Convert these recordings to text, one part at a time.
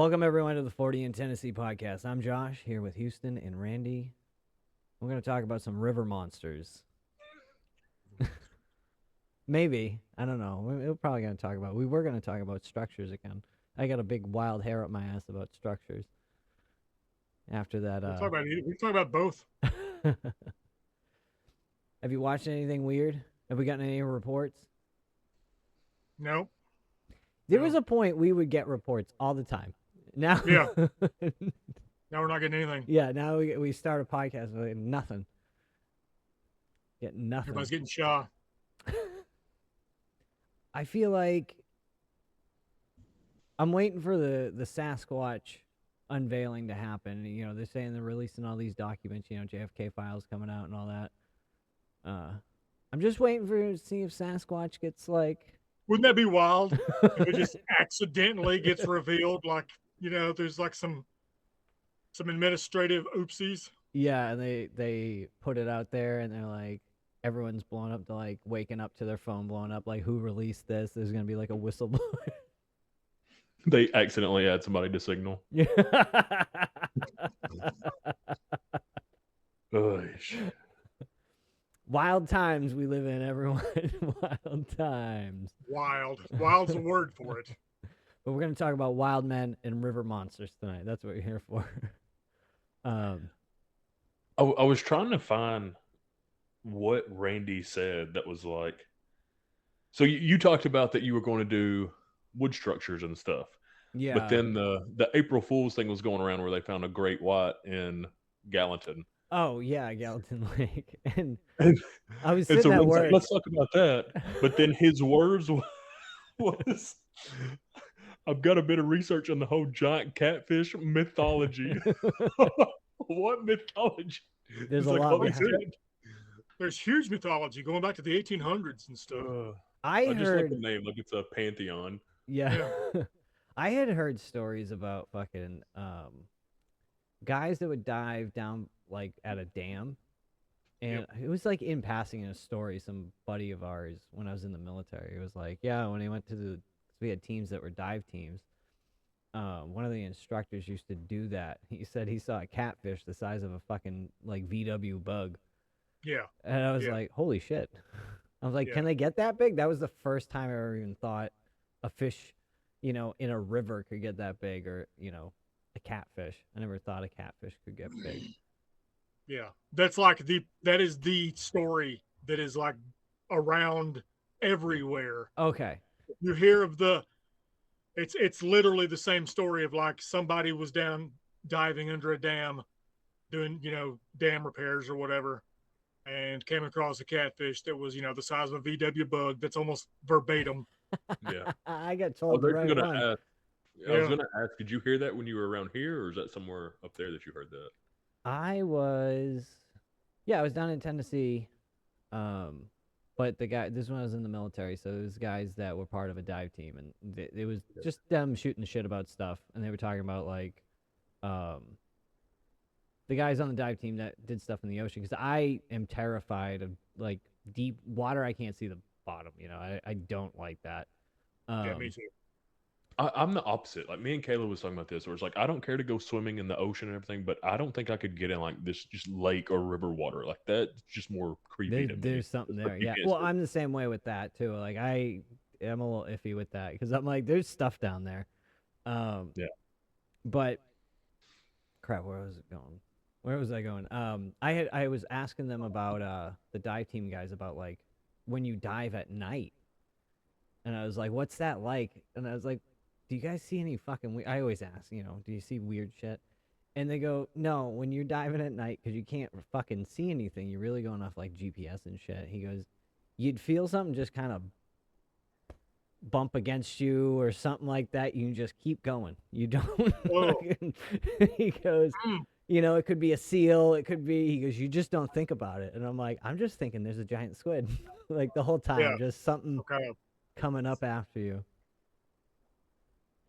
Welcome, everyone, to the 40 in Tennessee podcast. I'm Josh, here with Houston and Randy. We're going to talk about some river monsters. Maybe. I don't know. We're probably going to talk about... We were going to talk about structures again. I got a big wild hair up my ass about structures. After that... We talk about both. Have you watched anything weird? Have we gotten any reports? No. There was a point we would get reports all the time. Now... Yeah. Now we're not getting anything. Yeah, now we start a podcast with nothing. Get nothing. Everybody's getting shot. I feel like I'm waiting for the Sasquatch unveiling to happen. You know, they're saying they're releasing all these documents, you know, JFK files coming out and all that. I'm just waiting to see if Sasquatch gets like... Wouldn't that be wild? If it just accidentally gets revealed, like, you know, there's like some administrative oopsies. Yeah, and they put it out there and they're like, everyone's blown up to like waking up to their phone blowing up, like, who released this? There's gonna be like a whistleblower. They accidentally add somebody to Signal. Yeah. Wild times we live in, everyone. Wild times. Wild. Wild's the word for it. But we're going to talk about wild men and river monsters tonight. That's what we're here for. I was trying to find what Randy said that was like... So you talked about that you were going to do wood structures and stuff. Yeah. But then the April Fool's thing was going around where they found a great white in Gallatin. Oh, yeah, Gallatin Lake. And I was sitting at work. Let's talk about that. But then his words was, I've got a bit of research on the whole giant catfish mythology. What mythology? There's a lot. There's huge mythology going back to the 1800s and stuff. I just heard like the name, like it's a pantheon. Yeah. I had heard stories about fucking guys that would dive down like at a dam, and it was like in passing in a story. Some buddy of ours, when I was in the military, it was like, yeah, when he went to we had teams that were dive teams. One of the instructors used to do that. He said he saw a catfish the size of a fucking like VW bug. Yeah. And I was like, holy shit. I was like, can they get that big? That was the first time I ever even thought a fish, you know, in a river could get that big, or, you know, a catfish. I never thought a catfish could get big. Yeah. That is the story that is like around everywhere. Okay. You hear of it's literally the same story of like somebody was down diving under a dam doing, you know, dam repairs or whatever, and came across a catfish that was, you know, the size of a VW bug. That's almost verbatim. Yeah. I got told the right one. I was going to ask, did you hear that when you were around here, or is that somewhere up there that you heard that? I was down in Tennessee. But this one was in the military, so it was guys that were part of a dive team, and it was just them shooting the shit about stuff, and they were talking about like the guys on the dive team that did stuff in the ocean, because I am terrified of like deep water. I can't see the bottom, you know. I don't like that. Yeah, me too. I'm the opposite. Like, me and Kayla was talking about this, where it's like, I don't care to go swimming in the ocean and everything, but I don't think I could get in like this just lake or river water. Like, that's just more creepy to me. There's something there. Yeah. Well, I'm the same way with that too. Like, I'm a little iffy with that, because I'm like, there's stuff down there. Yeah. But crap, where was it going? Where was I going? I was asking them about the dive team guys about like when you dive at night, and I was like, what's that like? And I was like, do you guys see any fucking I always ask, you know, do you see weird shit? And they go, no, when you're diving at night, because you can't fucking see anything, you're really going off like GPS and shit. He goes, you'd feel something just kind of bump against you or something like that. You can just keep going. You don't. He goes, you know, it could be a seal. It could be, he goes, you just don't think about it. And I'm like, I'm just thinking there's a giant squid. Like the whole time, just something coming up after you.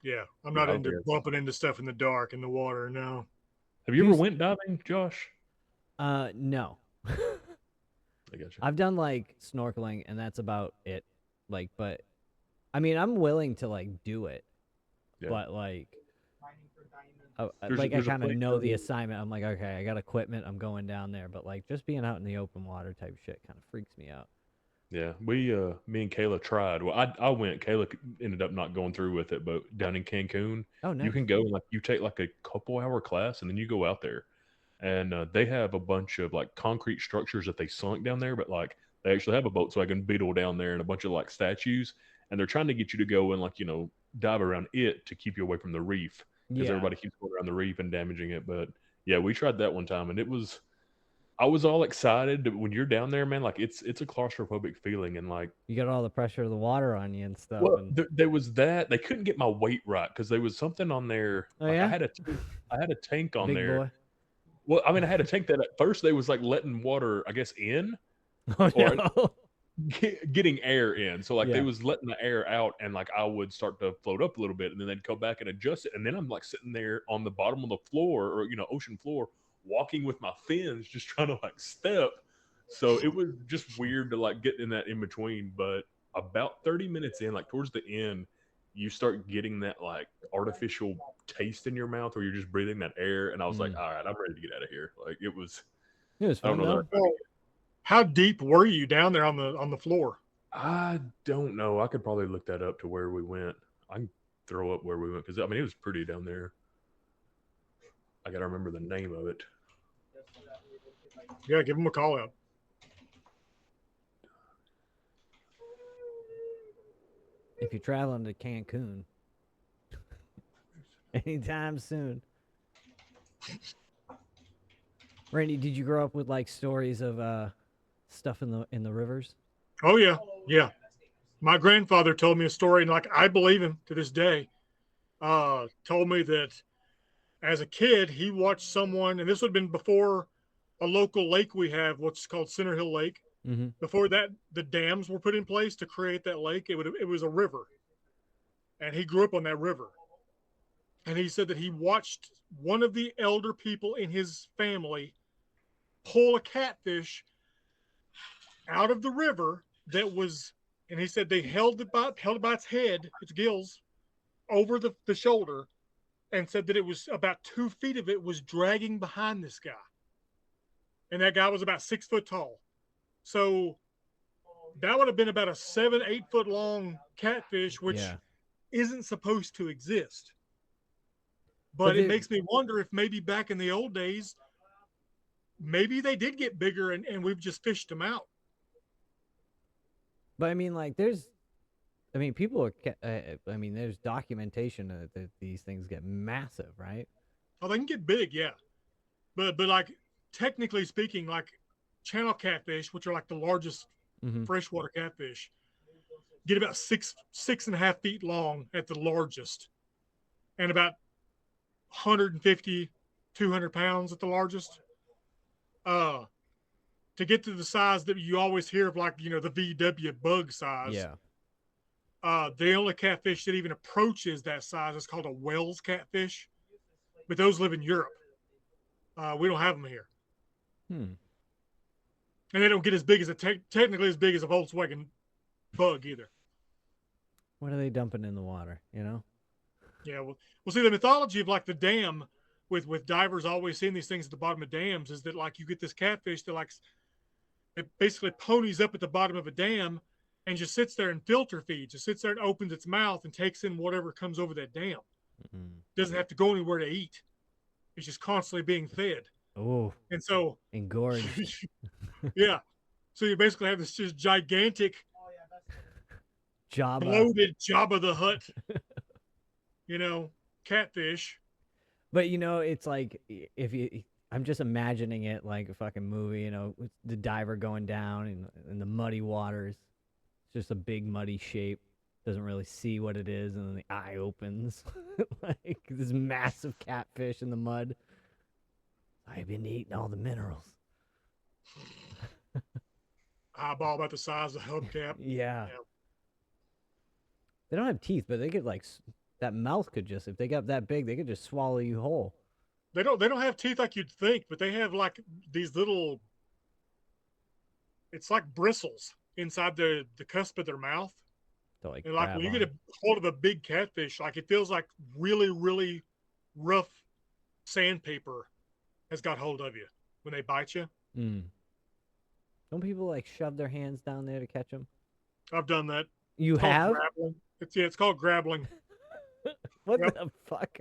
Yeah, I'm not into bumping into stuff in the dark in the water. No. Have you ever went diving, Josh? No. I got you. I've done like snorkeling, and that's about it. Like, but I mean, I'm willing to like do it, but like, Like I there's a kind of place know down the there. assignment. I'm like, okay, I got equipment. I'm going down there. But like just being out in the open water type shit kind of freaks me out. Yeah, me and Kayla tried. Well, I went. Kayla ended up not going through with it, but down in Cancun, Oh, you nice. can go and like you take like a couple hour class, and then you go out there, and they have a bunch of like concrete structures that they sunk down there, but like they actually have a Volkswagen Beetle down there and a bunch of like statues, and they're trying to get you to go and like dive around it to keep you away from the reef because Yeah. everybody keeps going around the reef and damaging it. But yeah, we tried that one time, and I was all excited when you're down there, man. Like it's a claustrophobic feeling, and like You got all the pressure of the water on you and stuff. well, And there was that they couldn't get my weight right because there was something on there. oh Like yeah, I had a tank on big there. boy. Well, I mean, I had a tank that at first they was like letting water, I guess, in Oh or no. getting air in. So like they Yeah. was letting the air out, and like I would start to float up a little bit, and then they'd go back and adjust it, and then I'm like sitting there on the bottom of the floor or ocean floor, walking with my fins, just trying to like step. So it was just weird to like get in that in between. But about 30 minutes in, like towards the end, you start getting that like artificial taste in your mouth, where you're just breathing that air, and I was like, Mm. all right, I'm ready to get out of here. Like it was. It was I don't fun know though. that Well, how deep were you down there on the floor? I don't know. I could probably look that up to where we went. I can throw up where we went because I mean it was pretty down there. I gotta remember the name of it. Yeah, give them a call out. If you're traveling to Cancun anytime soon. Randy, did you grow up with like stories of stuff in the rivers? Oh yeah, yeah. My grandfather told me a story, and like I believe him to this day. Told me that as a kid he watched someone, and this would have been before a local lake we have, what's called Center Hill Lake. Mm-hmm. Before that, the dams were put in place to create that lake. It was a river, and he grew up on that river. And he said that he watched one of the elder people in his family pull a catfish out of the river that was, and he said they held it by its head, its gills, over the shoulder, and said that it was about 2 feet of it was dragging behind this guy. And that guy was about 6 foot tall. So that would have been about a 7-8 foot long catfish, which isn't supposed to exist. But it makes me wonder if maybe back in the old days, maybe they did get bigger and we've just fished them out. But I mean, like, people are. I mean, there's documentation that these things get massive, right? Oh, they can get big, yeah. But like technically speaking, like channel catfish, which are like the largest freshwater catfish, get about 6.5 feet long at the largest, and about 150, 200 pounds at the largest. To get to the size that you always hear of, like, the VW bug size. Yeah. The only catfish that even approaches that size is called a Wells catfish, but those live in Europe. We don't have them here. And they don't get as big as technically as big as a Volkswagen bug either. What are they dumping in the water? Yeah, well, see, the mythology of like the dam with divers always seeing these things at the bottom of dams is that like you get this catfish that like it basically ponies up at the bottom of a dam and just sits there and filter feeds. Just sits there and opens its mouth and takes in whatever comes over that dam. Doesn't have to go anywhere to eat. It's just constantly being fed. Oh, and so engorged. Yeah, so you basically have this just gigantic, bloated Jabba the Hutt, catfish. But it's like I'm just imagining it like a fucking movie, with the diver going down in the muddy waters. It's just a big muddy shape. Doesn't really see what it is, and then the eye opens. Like this massive catfish in the mud. I've been eating all the minerals. Eyeball about the size of a hubcap. Yeah. They don't have teeth, but they could that mouth could just, if they got that big, they could just swallow you whole. They don't have teeth like you'd think, but they have like these little, it's like bristles inside the cusp of their mouth. Like and like when you get a hold of a big catfish, like it feels like really, really rough sandpaper has got hold of you when they bite you. Mm. Don't people like shove their hands down there to catch them? I've done that. You It's called have? grabbling. It's called grabbling. What Yep. the fuck?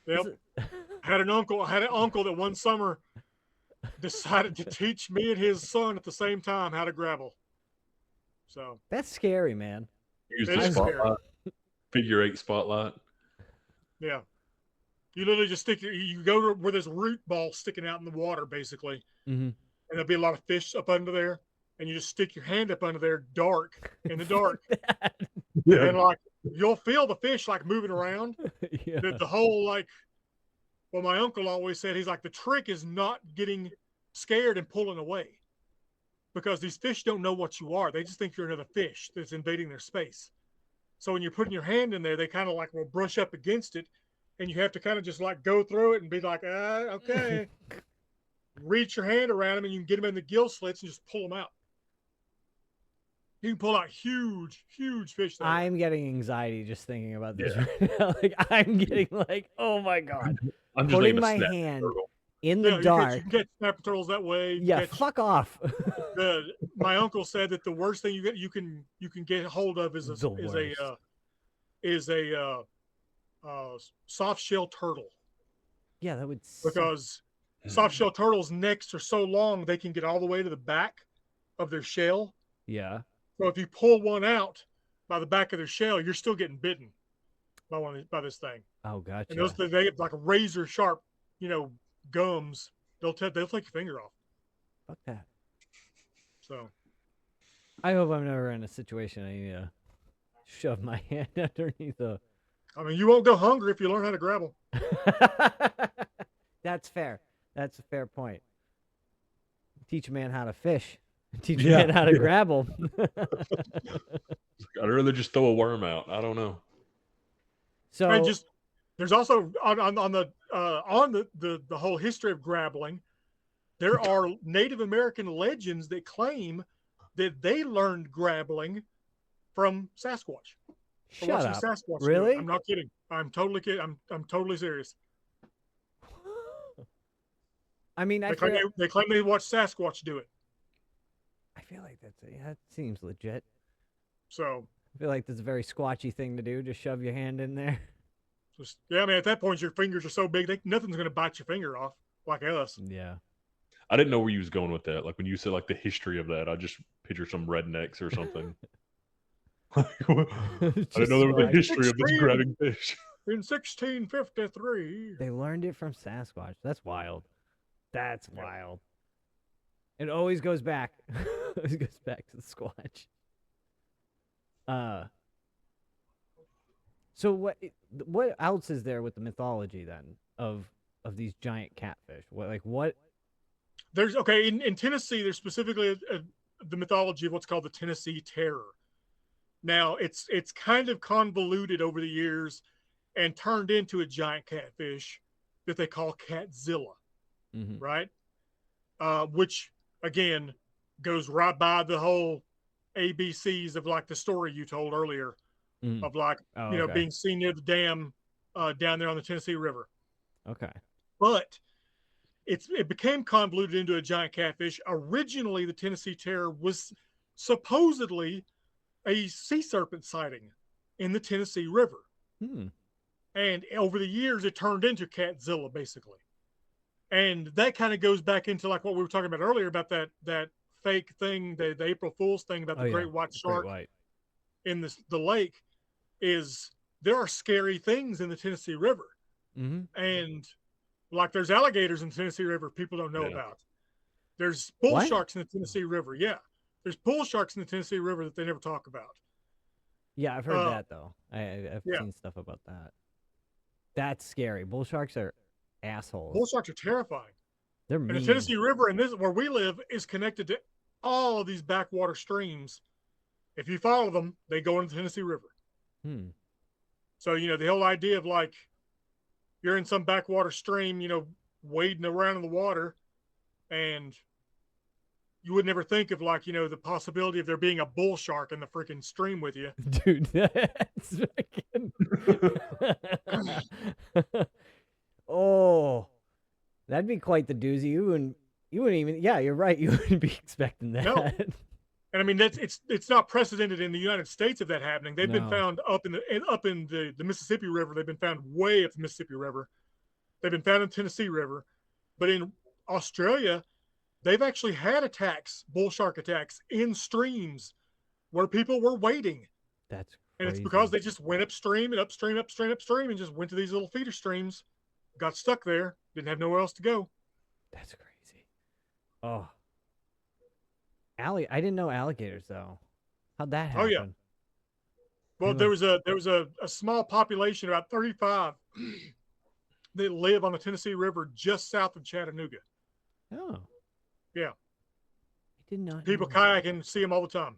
Yep. I had an uncle that one summer decided to teach me and his son at the same time how to grabble. So That's scary, man. Use It the is scary. spotlight, figure 8 spotlight. yeah, you literally just you go to where there's root ball sticking out in the water, basically, Mm-hmm. and there'll be a lot of fish up under there, and you just stick your hand up under there, dark in the dark, and like you'll feel the fish like moving around. Yeah. The whole like, well, my uncle always said, he's like, the trick is not getting scared and pulling away, because these fish don't know what you are. They just think you're another fish that's invading their space. So when you're putting your hand in there, they kind of like will brush up against it, and you have to kind of just like go through it and be like, okay. Reach your hand around them and you can get them in the gill slits and just pull them out. You can pull out huge, huge fish. I'm getting anxiety just thinking about this Yeah. right now. Like I'm getting like, oh my god. I'm just Putting thinking of my snap hand turtle. in the dark. You can catch snapper turtles that way. You can Yeah, catch- fuck off. my uncle said that the worst thing you can get hold of is a soft shell turtle, Yeah, that would suck. because soft shell turtles' necks are so long they can get all the way to the back of their shell. Yeah. So if you pull one out by the back of their shell, you're still getting bitten by this thing. Oh, gotcha. And they have like a razor sharp, gums. They'll take your finger off. Fuck that. So I hope I'm never in a situation I need to shove my hand underneath a. I mean, you won't go hungry if you learn how to grapple. That's fair. That's a fair point. Teach a man how to fish. Teach a Yeah, man how to grabble. I'd rather just throw a worm out. I don't know. So And just there's also on the whole history of grappling, there are Native American legends that claim that they learned grappling from Sasquatch. From shut watching up. Sasquatch do it. Really? I'm not kidding. I'm totally kidding. I'm totally serious. I mean, They claim they watched Sasquatch do it. I feel like that seems legit. So I feel like that's a very squatchy thing to do. Just shove your hand in there. I mean, at that point, your fingers are so big, nothing's going to bite your finger off like us. Yeah. I didn't know where you was going with that. Like when you said like the history of that, I just pictured some rednecks or something. I didn't know there was a history of this grabbing fish. In 1653. They learned it from Sasquatch. That's wild. That's wild. It always goes back. Always goes back to the Squatch. So what else is there with the mythology then of these giant catfish? What? There's in Tennessee. There's specifically the mythology of what's called the Tennessee Terror. Now it's kind of convoluted over the years and turned into a giant catfish that they call Catzilla, Mm-hmm. right? Which again goes right by the whole ABCs of like the story you told earlier of like being seen near the dam down there on the Tennessee River. Okay. But it became convoluted into a giant catfish. Originally, the Tennessee Terror was supposedly a sea serpent sighting in the Tennessee River. And over the years, it turned into Catzilla, basically. And that kind of goes back into like what we were talking about earlier about that fake thing, the April Fool's thing about the great white shark in the lake. Is there are scary things in the Tennessee River. And like there's alligators in the Tennessee River people don't know about. There's bull sharks in the Tennessee River. Yeah. There's bull sharks in the Tennessee River that they never talk about. Yeah, I've heard that though. I've seen stuff about that. That's scary. Bull sharks are assholes. Bull sharks are terrifying. They're mean. And the Tennessee River, and this where we live, is connected to all of these backwater streams. If you follow them, they go into the Tennessee River. So, the whole idea of like you're in some backwater stream, wading around in the water, and you would never think of like, the possibility of there being a bull shark in the freaking stream with you. Dude, that's fucking... Oh, that'd be quite the doozy. You wouldn't even. Yeah, you're right. You wouldn't be expecting that. No. And I mean, it's not precedented in the United States of that happening. They've been No. found up in the Mississippi River. They've been found way up the Mississippi River. They've been found in Tennessee River, but in Australia, they've actually had attacks, bull shark attacks in streams where people were waiting. That's crazy. And it's because they just went upstream and upstream, upstream, upstream, and just went to these little feeder streams, got stuck there, didn't have nowhere else to go. That's crazy. Oh. I didn't know alligators though. How'd that happen? Oh yeah. Well, there was a small population, about 35, that live on the Tennessee River just south of Chattanooga. Oh. Yeah. I did not. People know kayak and see them all the time,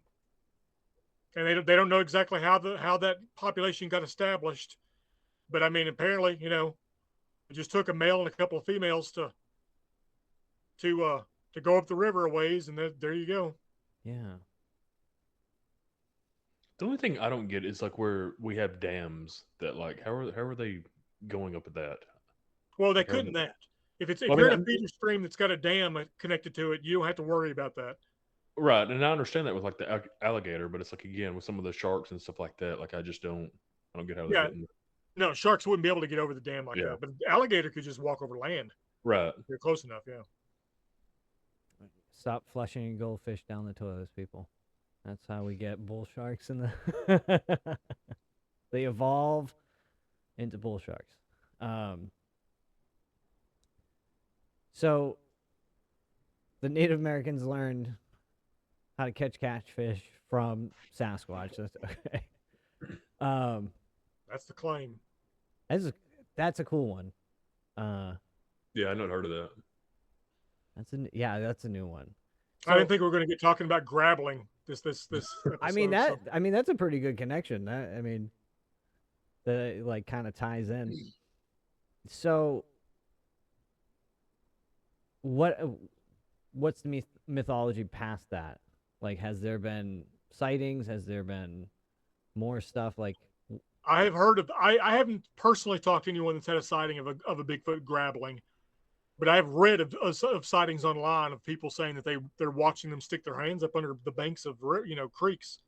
and they don't know exactly how that population got established, but I mean, apparently, you know, it just took a male and a couple of females to go up the river a ways, and there you go. Yeah. The only thing I don't get is like where we have dams that like how are they going up at that? Well, they couldn't that. If you're in a feeder stream that's got a dam connected to it, you don't have to worry about that. Right, and I understand that with like the alligator, but it's like again with some of the sharks and stuff like that. Like I don't get how they're getting. No, sharks wouldn't be able to get over the dam like that, but alligator could just walk over land. Right, if you're close enough. Yeah. Stop flushing goldfish down the toilets, people. That's how we get bull sharks in the. They evolve into bull sharks. So the Native Americans learned how to catfish from Sasquatch. That's okay. That's the claim. That's a cool one. yeah, I not heard of that. That's a new one. So, I didn't think we were going to get talking about grabbling this episode, I mean that's a pretty good connection. That like kind of ties in. So what's the mythology past that? Like, has there been sightings? Has there been more stuff? Like, I have heard of. I haven't personally talked to anyone that's had a sighting of a Bigfoot grabbling, but I have read of sightings online of people saying that they're watching them stick their hands up under the banks of creeks.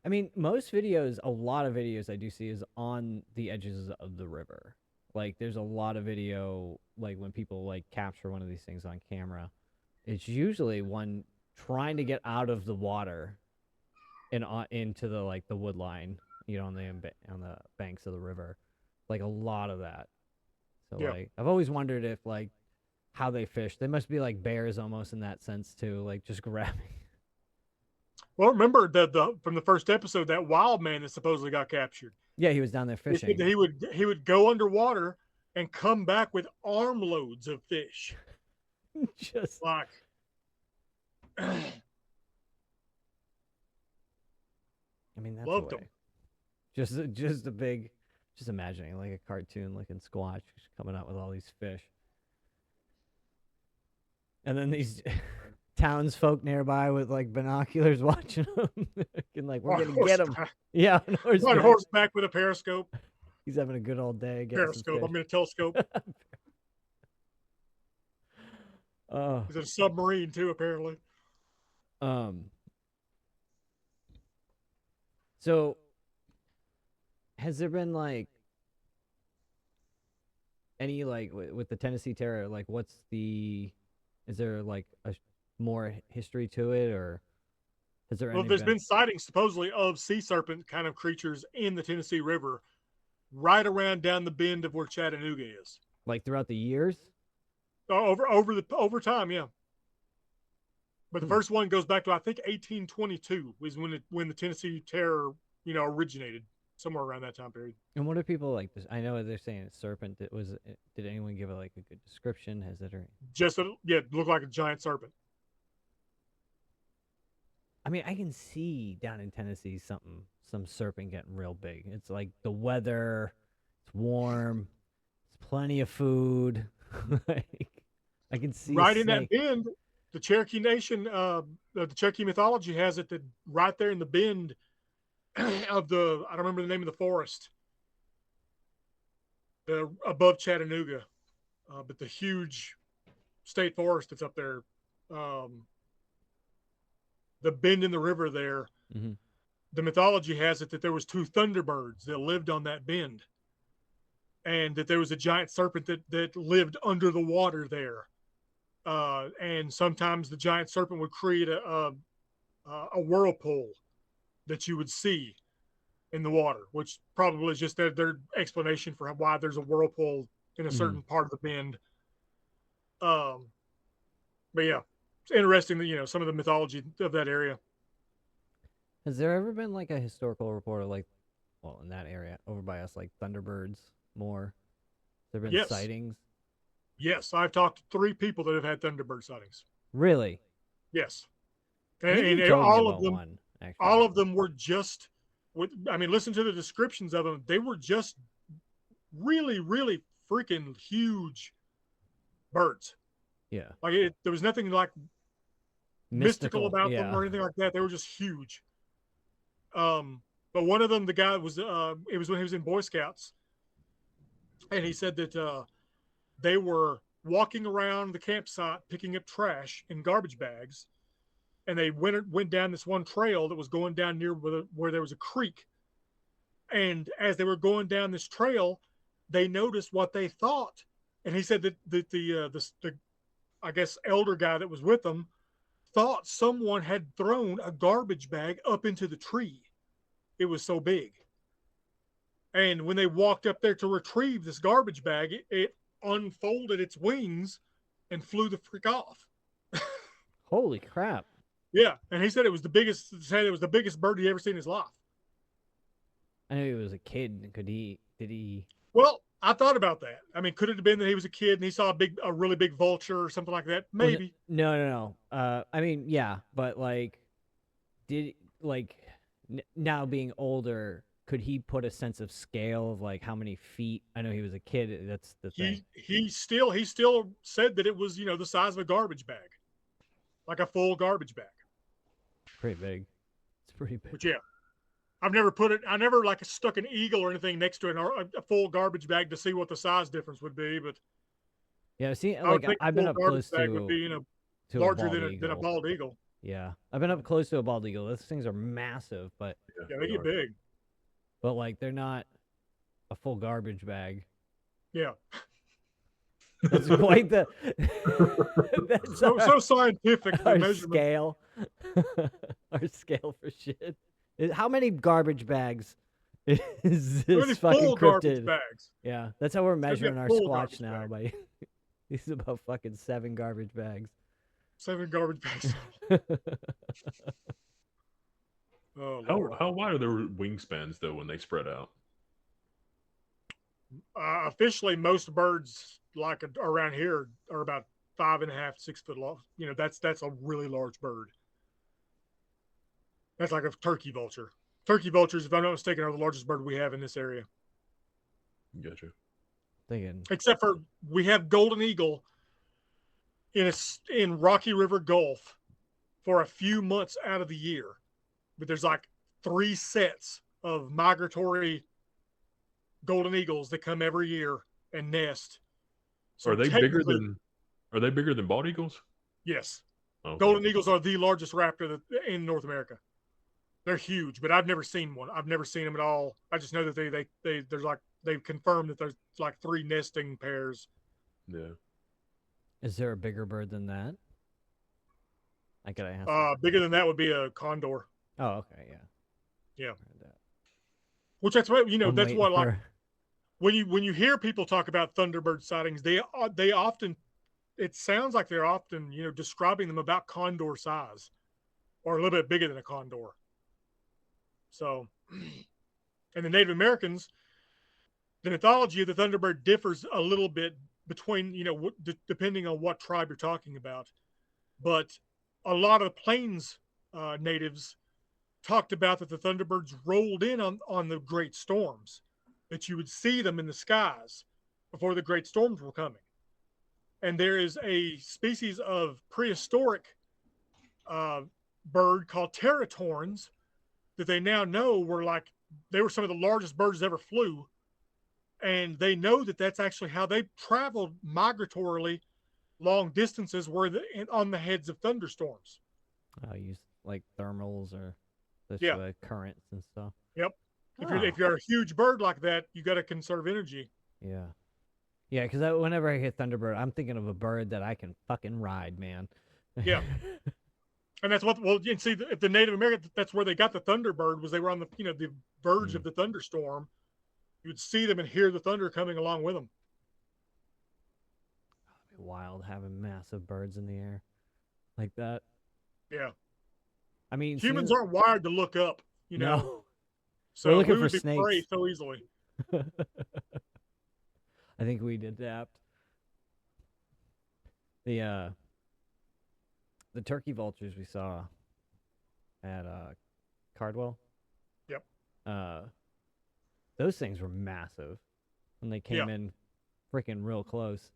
I mean, a lot of videos I do see is on the edges of the river. Like, there's a lot of video, like when people like capture one of these things on camera, it's usually one trying to get out of the water and into the wood line, on the banks of the river, like a lot of that. So like, I've always wondered if like how they fish. They must be like bears almost in that sense too, like just grabbing. Well, remember from the first episode, that wild man that supposedly got captured. Yeah, he was down there fishing. He would go underwater and come back with armloads of fish. Just like. I mean, that's Loved him. Just a big, just imagining like a cartoon looking squatch coming out with all these fish. And then these townsfolk nearby with like binoculars watching them. And like, we're going to get him. Yeah. On horseback with a periscope. He's having a good old day. Periscope. I'm in a telescope. He's in a submarine too, apparently. So has there been like any like with the Tennessee Terror, like is there like a more history to it, or has there there's been sightings supposedly of sea serpent kind of creatures in the Tennessee River right around down the bend of where Chattanooga is, like throughout the years? Over time, yeah. But the first one goes back to, I think, 1822 was when the Tennessee Terror, originated, somewhere around that time period. And what are people like this? I know they're saying it's serpent. Did anyone give it like a good description? Has it it looked like a giant serpent. I mean, I can see down in Tennessee some serpent getting real big. It's like the weather, it's warm, it's plenty of food. Like, I can see right in that bend. The Cherokee Nation, the Cherokee mythology has it that right there in the bend of I don't remember the name of the forest, above Chattanooga, but the huge state forest that's up there, um, the bend in the river there, Mm-hmm. the mythology has it that there was 2 thunderbirds that lived on that bend, and that there was a giant serpent that lived under the water there. And sometimes the giant serpent would create a whirlpool that you would see in the water, which probably is just their explanation for why there's a whirlpool in a certain part of the bend. But yeah, it's interesting that some of the mythology of that area. Has there ever been like a historical report of like, well, in that area over by us, like thunderbirds more? There been Yes. sightings? Yes, I've talked to 3 people that have had thunderbird sightings. Really? Yes, I think and you told me all about of them, one, actually. all of them were just. I mean, listen to the descriptions of them. They were just really, really freaking huge birds. Yeah. Like there was nothing like mystical about them or anything like that. They were just huge. But one of them, the guy was it was when he was in Boy Scouts, and he said that they were walking around the campsite picking up trash in garbage bags, and they went down this one trail that was going down near where there was a creek. And as they were going down this trail, they noticed what they thought, and he said that the I guess elder guy that was with them thought someone had thrown a garbage bag up into the tree. It was so big. And when they walked up there to retrieve this garbage bag, it unfolded its wings and flew the freak off. Holy crap. Yeah, and he said it was the biggest bird he ever seen in his life. I knew he was a kid. Did he? Well, I thought about that. I mean, could it have been that he was a kid and he saw a really big vulture or something like that? Maybe. No. I mean, yeah, but like, now being older, could he put a sense of scale of like how many feet? I know he was a kid. That's the thing. He still said that it was the size of a garbage bag, like a full garbage bag. Pretty big. It's pretty big. But yeah, I never like stuck an eagle or anything next to it, or a full garbage bag to see what the size difference would be. But yeah, see, like I've been up close to would be, to larger a than a bald eagle. Yeah, I've been up close to a bald eagle. Those things are massive, but yeah, they get big. But like they're not a full garbage bag. Yeah. That's quite the. That's so scientific. Our scale. Our scale for shit. How many garbage bags is this fucking full cryptid? Garbage bags. Yeah, that's how we're measuring our full squatch garbage now. By these is about fucking 7 garbage bags. 7 garbage bags. Oh, how wide are their wingspans though when they spread out? Officially, most birds like around here are about 5.5 to 6 foot long. That's a really large bird. That's like a turkey vulture. Turkey vultures, if I'm not mistaken, are the largest bird we have in this area. Gotcha. Except for we have golden eagle in Rocky River Gulf for a few months out of the year. But there's like 3 sets of migratory golden eagles that come every year and nest. So are they bigger than bald eagles? Yes. Okay. Golden eagles are the largest raptor in North America. They're huge, but I've never seen one. I've never seen them at all. I just know that they've confirmed that there's like 3 nesting pairs. Yeah. Is there a bigger bird than that? I gotta ask. Bigger than that would be a condor. Oh, okay, yeah. Yeah. Which that's what that's what like for... when you hear people talk about thunderbird sightings, they often, it sounds like they're often describing them about condor size, or a little bit bigger than a condor. So, and the Native Americans, the mythology of the thunderbird differs a little bit between depending on what tribe you're talking about, but a lot of the plains natives talked about that the thunderbirds rolled in on the great storms, that you would see them in the skies before the great storms were coming. And there is a species of prehistoric bird called teratorns that they now know they were some of the largest birds that ever flew. and they know that that's actually how they traveled migratorily long distances, were on the heads of thunderstorms. Use like thermals or Yeah. the currents and stuff. Yep. Oh. If you're a huge bird like that, you got to conserve energy. Yeah. Yeah, because whenever I hit Thunderbird, I'm thinking of a bird that I can fucking ride, man. Yeah. And that's what, well, you see, if the Native Americans, that's where they got the Thunderbird, was they were on the, the verge of the thunderstorm. You'd see them and hear the thunder coming along with them. It'd be wild having massive birds in the air like that. Yeah. I mean, humans aren't wired to look up, No. So we're looking we would for be snakes. prey so easily. I think we'd adapt. The turkey vultures we saw at Cardwell. Yep. Those things were massive when they came in freaking real close.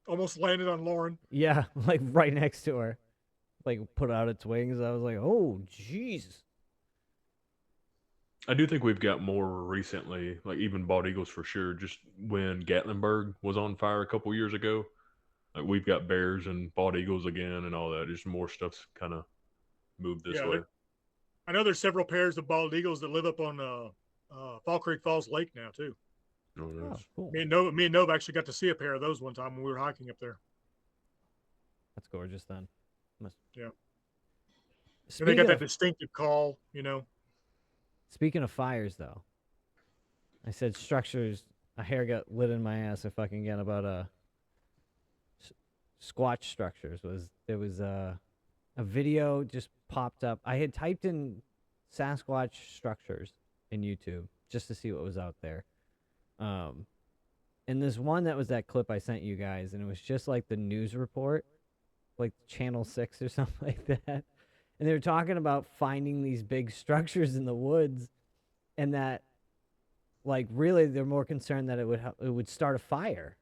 Almost landed on Lauren. Yeah, like right next to her. Like put out its wings. I was like, oh, jeez. I do think we've got more recently, like even bald eagles for sure. Just when Gatlinburg was on fire a couple years ago, like we've got bears and bald eagles again and all that. Just more stuff's kind of moved this way. I know there's several pairs of bald eagles that live up on Fall Creek Falls Lake now too. Oh, nice. Cool. Me and Nova actually got to see a pair of those one time when we were hiking up there. That's gorgeous then. Yeah. And they got that distinctive call, Speaking of fires, though, I said structures. A hair got lit in my ass if I can get about Squatch structures. There was a video just popped up. I had typed in Sasquatch structures in YouTube just to see what was out there. And there's one that was that clip I sent you guys, and it was just like the news report, like Channel 6 or something like that. And they were talking about finding these big structures in the woods, and that, like, really they're more concerned that it would start a fire.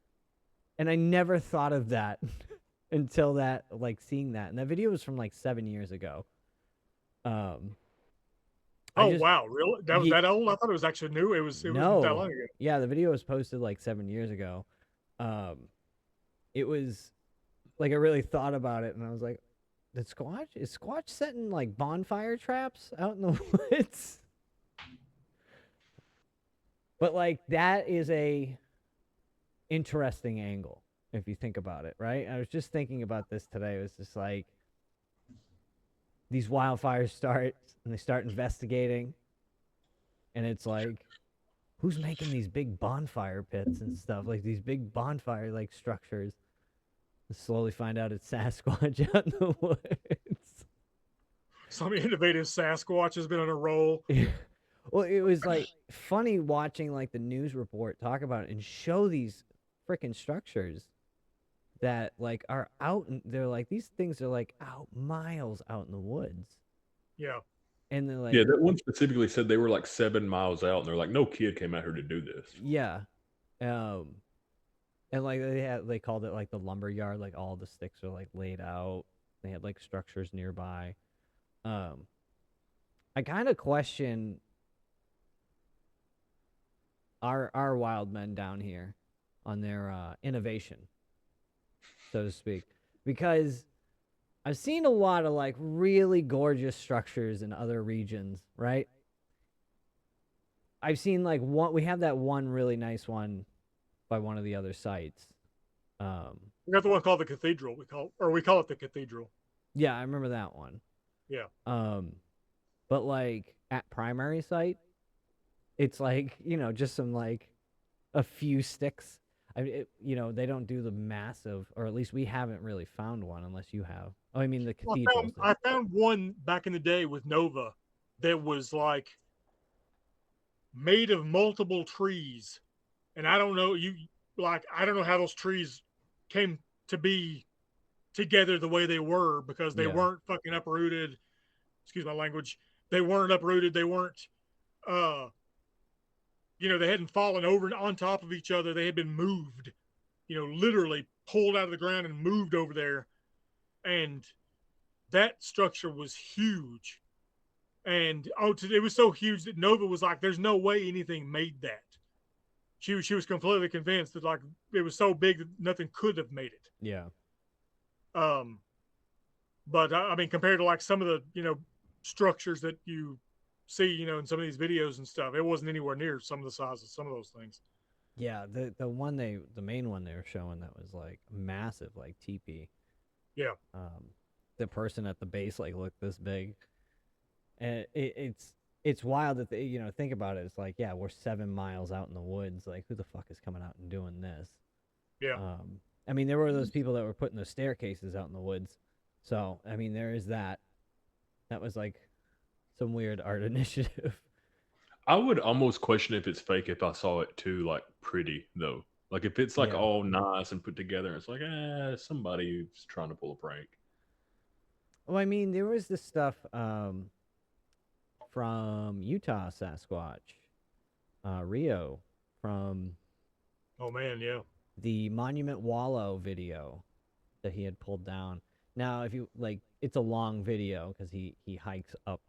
And I never thought of that until that, like, seeing that. And that video was from like 7 years ago. Wow, really? That was that old? I thought it was actually new. It wasn't that long ago. Yeah, the video was posted like 7 years ago. It was like I really thought about it, and I was like, is Squatch setting like bonfire traps out in the woods? But like that is a interesting angle if you think about it, right? I was just thinking about this today. It was just like these wildfires start and they start investigating, and it's like, who's making these big bonfire pits and stuff, like these big bonfire like structures? Slowly find out it's Sasquatch out in the woods. Some innovative Sasquatch has been on a roll. Well, it was like funny watching like the news report talk about it and show these freaking structures that like are out, and they're like, these things are like out miles out in the woods. Yeah. And they're like, yeah, that one specifically said they were like 7 miles out, and they're like, no kid came out here to do this. Yeah. And like they called it like the lumber yard, like all the sticks are like laid out. They had like structures nearby. I kind of question our wild men down here on their innovation, so to speak, because I've seen a lot of like really gorgeous structures in other regions, right? I've seen like we have that one really nice one by one of the other sites. We got the one called the Cathedral. We call it the Cathedral. Yeah, I remember that one. Yeah. But like at primary site, it's like, just some like a few sticks. I mean, they don't do the massive, or at least we haven't really found one unless you have. Oh, I mean the cathedral. I found one back in the day with Nova that was like made of multiple trees. And I don't know, I don't know how those trees came to be together the way they were, because they weren't fucking uprooted. Excuse my language. They weren't uprooted. They weren't, they hadn't fallen over on top of each other. They had been moved, literally pulled out of the ground and moved over there. And that structure was huge. And it was so huge that Nova was like, there's no way anything made that. she was completely convinced that like it was so big that nothing could have made it. Yeah. But I mean, compared to like some of the structures that you see in some of these videos and stuff, it wasn't anywhere near some of the size of some of those things. Yeah, the main one they were showing that was like massive, like teepee. Yeah. The person at the base like looked this big, and it's wild that they think about it. It's like, yeah, we're 7 miles out in the woods. Like, who the fuck is coming out and doing this? Yeah. I mean, there were those people that were putting those staircases out in the woods. So I mean, there is that. That was like some weird art initiative. I would almost question if it's fake if I saw it too, like, pretty, though. Like, if it's, like, Yeah. all nice and put together, it's like, somebody's trying to pull a prank. Well, I mean, there was this stuff from Utah Sasquatch, Rio, from Oh man, yeah. the Monument Wallow video that he had pulled down. Now, if you like, it's a long video because he hikes up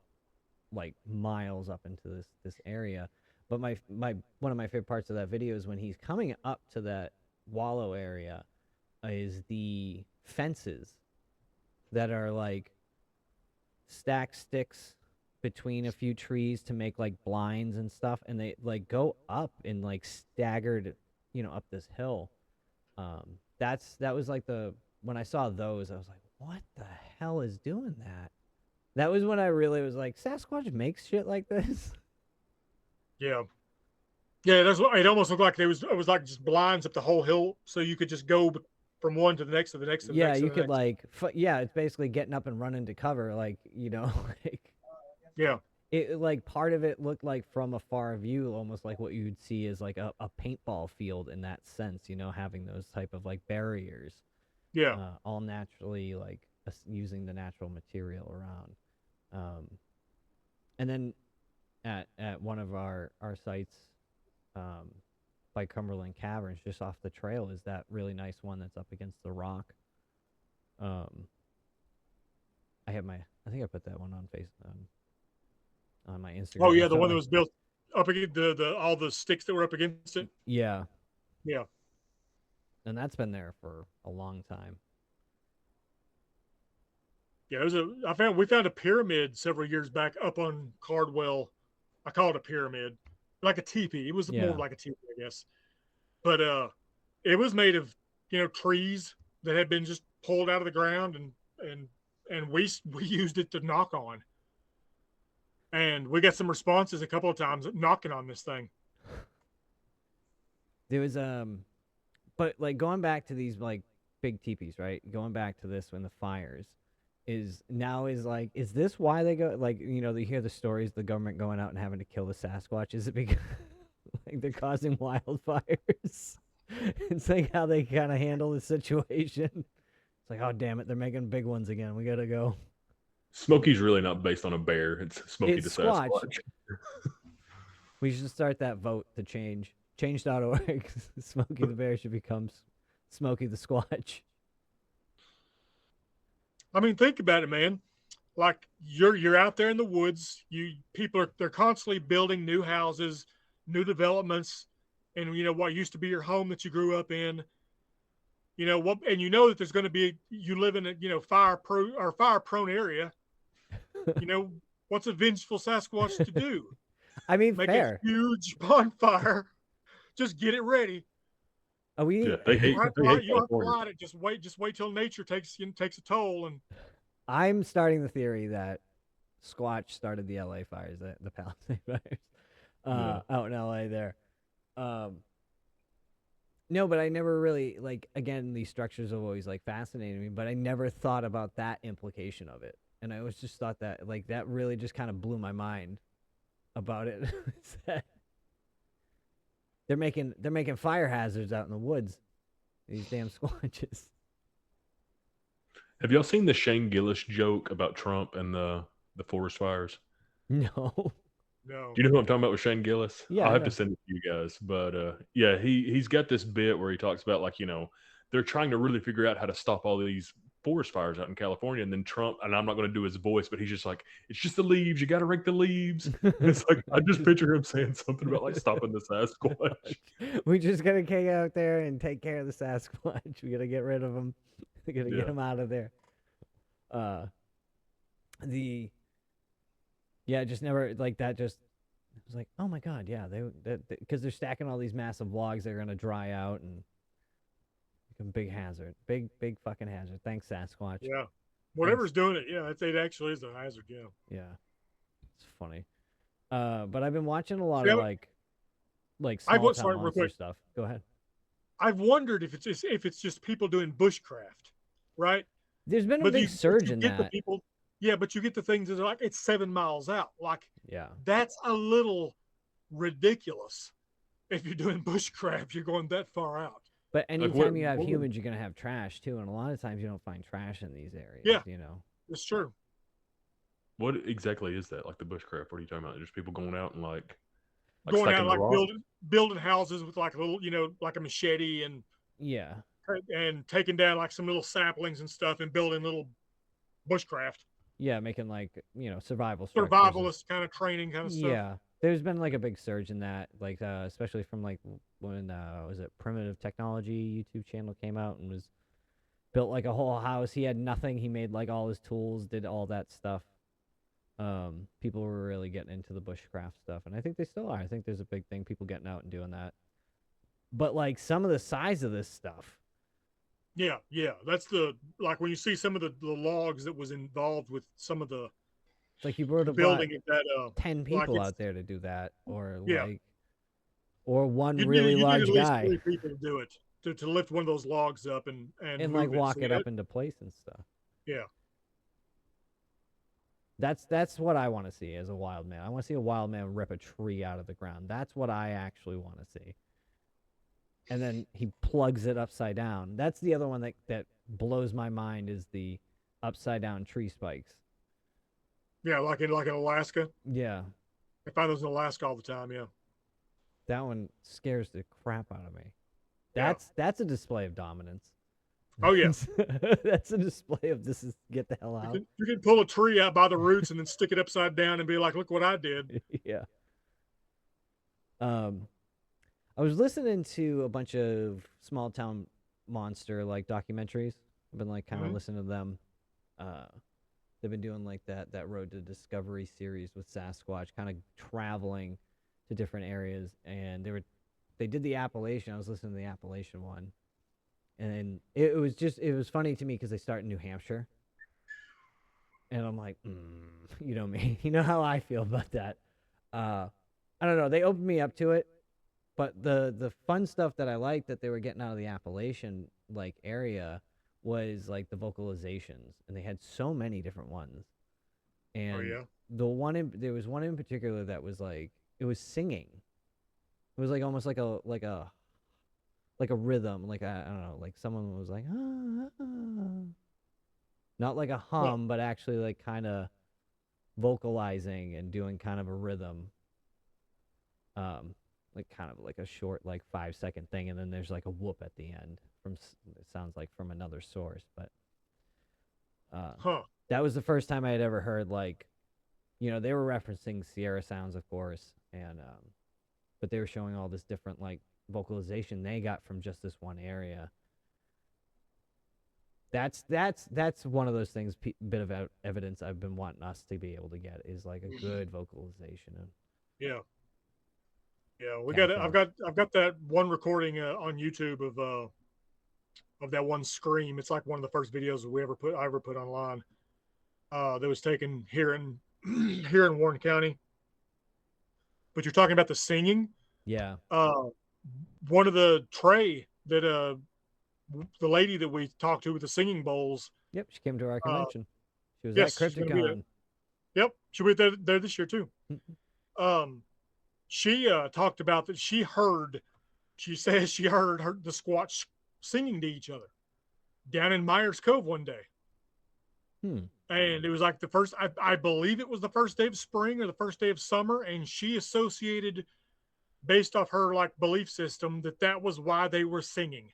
like miles up into this area. But my one of my favorite parts of that video is when he's coming up to that wallow area, is the fences that are like stacked sticks between a few trees to make like blinds and stuff, and they like go up and like staggered, up this hill. That was like when I saw those, I was like, what the hell is doing that? That was when I really was like, Sasquatch makes shit like this. Yeah. Yeah, that's what it almost looked like. It was like just blinds up the whole hill, so you could just go from one to the next to the next to the Yeah, next. you could like, it's basically getting up and running to cover, like like. Yeah. It like part of it looked like from a far view, almost like what you'd see as like a paintball field in that sense, having those type of like barriers. Yeah. All naturally like using the natural material around. And then at one of our sites, by Cumberland Caverns, just off the trail, is that really nice one that's up against the rock. I think I put that one on on my Instagram. Oh yeah, the one that was built up against the all the sticks that were up against it. Yeah. Yeah. And that's been there for a long time. Yeah, we found a pyramid several years back up on Cardwell. I call it a pyramid, like a teepee. It was more like a teepee, I guess. But it was made of trees that had been just pulled out of the ground, and we used it to knock on. And we got some responses a couple of times knocking on this thing. There was but like going back to these like big teepees, right? Going back to this when the fires is this why they go, like, they hear the stories, the government going out and having to kill the Sasquatch? Is it because like they're causing wildfires? It's like how they kind of handle the situation. It's like, oh damn it, they're making big ones again. We gotta go. Smokey's really not based on a bear. It's Smokey the Sasquatch. We should start that vote to change. Change.org. Smokey the Bear should become Smokey the Squatch. I mean, think about it, man. Like you're out there in the woods. They're constantly building new houses, new developments, and what used to be your home that you grew up in. And that there's going to be, you live in a fire prone area. What's a vengeful Sasquatch to do? I mean, make fair. a huge bonfire. Just get it ready. Are we? Yeah, they hate. You don't have to light it. Just wait till nature takes a toll. And I'm starting the theory that Squatch started the LA fires, the Palisade fires, out in LA there. No, but I never really, like, again, these structures have always like fascinated me, but I never thought about that implication of it. And I always just thought that, like, that really just kind of blew my mind about it. That they're making fire hazards out in the woods. These damn Squatches. Have y'all seen the Shane Gillis joke about Trump and the forest fires? No. No. Do you know who I'm talking about with Shane Gillis? Yeah, I'll have to send it to you guys. But yeah, he's got this bit where he talks about, like, they're trying to really figure out how to stop all these forest fires out in California, and then Trump, and I'm not going to do his voice, but he's just like, it's just the leaves. You got to rake the leaves. And it's like I just picture him saying something about like stopping the Sasquatch. We just gotta get out there and take care of the Sasquatch. We gotta get rid of them. We gotta get them out of there. Just never like that. Just it was like, oh my god, yeah, because they're stacking all these massive logs that are gonna dry out and become big hazard, big fucking hazard. Thanks, Sasquatch. Yeah, whatever's doing it, yeah, it actually is a hazard. Yeah. Yeah, it's funny. But I've been watching a lot of like small town monster stuff. Go ahead. I've wondered if it's just people doing bushcraft, right? There's been a big surge in that. Yeah, but you get the things that are like it's 7 miles out. Like, yeah, that's a little ridiculous. If you're doing bushcraft, you're going that far out. But anytime you have humans, you're gonna have trash too, and a lot of times you don't find trash in these areas. Yeah, you know, it's true. What exactly is that? Like the bushcraft? What are you talking about? Just people going out and like going out like building houses with like a little, like a machete and taking down like some little saplings and stuff and building little bushcraft. Yeah, making like survivalist kind of training kind of stuff. Yeah, there's been like a big surge in that, like especially from like when was it Primitive Technology YouTube channel came out and was built like a whole house. He had nothing. He made like all his tools, did all that stuff. People were really getting into the bushcraft stuff, and I think they still are. I think there's a big thing, people getting out and doing that. But like some of the size of this stuff. Yeah. That's like when you see some of the logs that was involved with some of the. It's like you brought a building that 10 people out there to do that, or or one really large guy. 3 people to do it to lift one of those logs up and like walk it up into place and stuff. Yeah. That's what I want to see as a wild man. I want to see a wild man rip a tree out of the ground. That's what I actually want to see. And then he plugs it upside down. That's the other one that blows my mind is the upside down tree spikes. Yeah, like in Alaska. Yeah. I find those in Alaska all the time, yeah. That one scares the crap out of me. That's a display of dominance. Oh yeah. That's a display of this is get the hell out. You can pull a tree out by the roots and then stick it upside down and be like, look what I did. Yeah. I was listening to a bunch of small town monster like documentaries. I've been like kind of listening to them. They've been doing like that Road to Discovery series with Sasquatch, kind of traveling to different areas, and they did the Appalachian. I was listening to the Appalachian one, and it was funny to me because they start in New Hampshire, and I'm like, you know me, you know how I feel about that. I don't know. They opened me up to it. But the fun stuff that I liked that they were getting out of the Appalachian like area was like the vocalizations, and they had so many different ones. And there was one in particular that was like it was singing. It was like almost like a rhythm, like I don't know, like someone was like not like a hum, but actually like kind of vocalizing and doing kind of a rhythm. Like kind of like a short, like 5-second thing, and then there's like a whoop at the end it sounds like from another source, but that was the first time I had ever heard like, they were referencing Sierra sounds, of course, and but they were showing all this different like vocalization they got from just this one area. That's one of those things, bit of evidence I've been wanting us to be able to get is like a good vocalization. Yeah, I've got that one recording on YouTube of that one scream. It's like one of the first videos that I ever put online. That was taken here in Warren County. But you're talking about the singing. Yeah. One of the Trey that the lady that we talked to with the singing bowls. Yep, she came to our convention. She was at Crypticon. Yep, she'll be there this year too. She talked about that. She says she heard the Squatch singing to each other down in Myers Cove one day. And it was like I believe it was the first day of spring or the first day of summer. And she associated, based off her like belief system, that was why they were singing.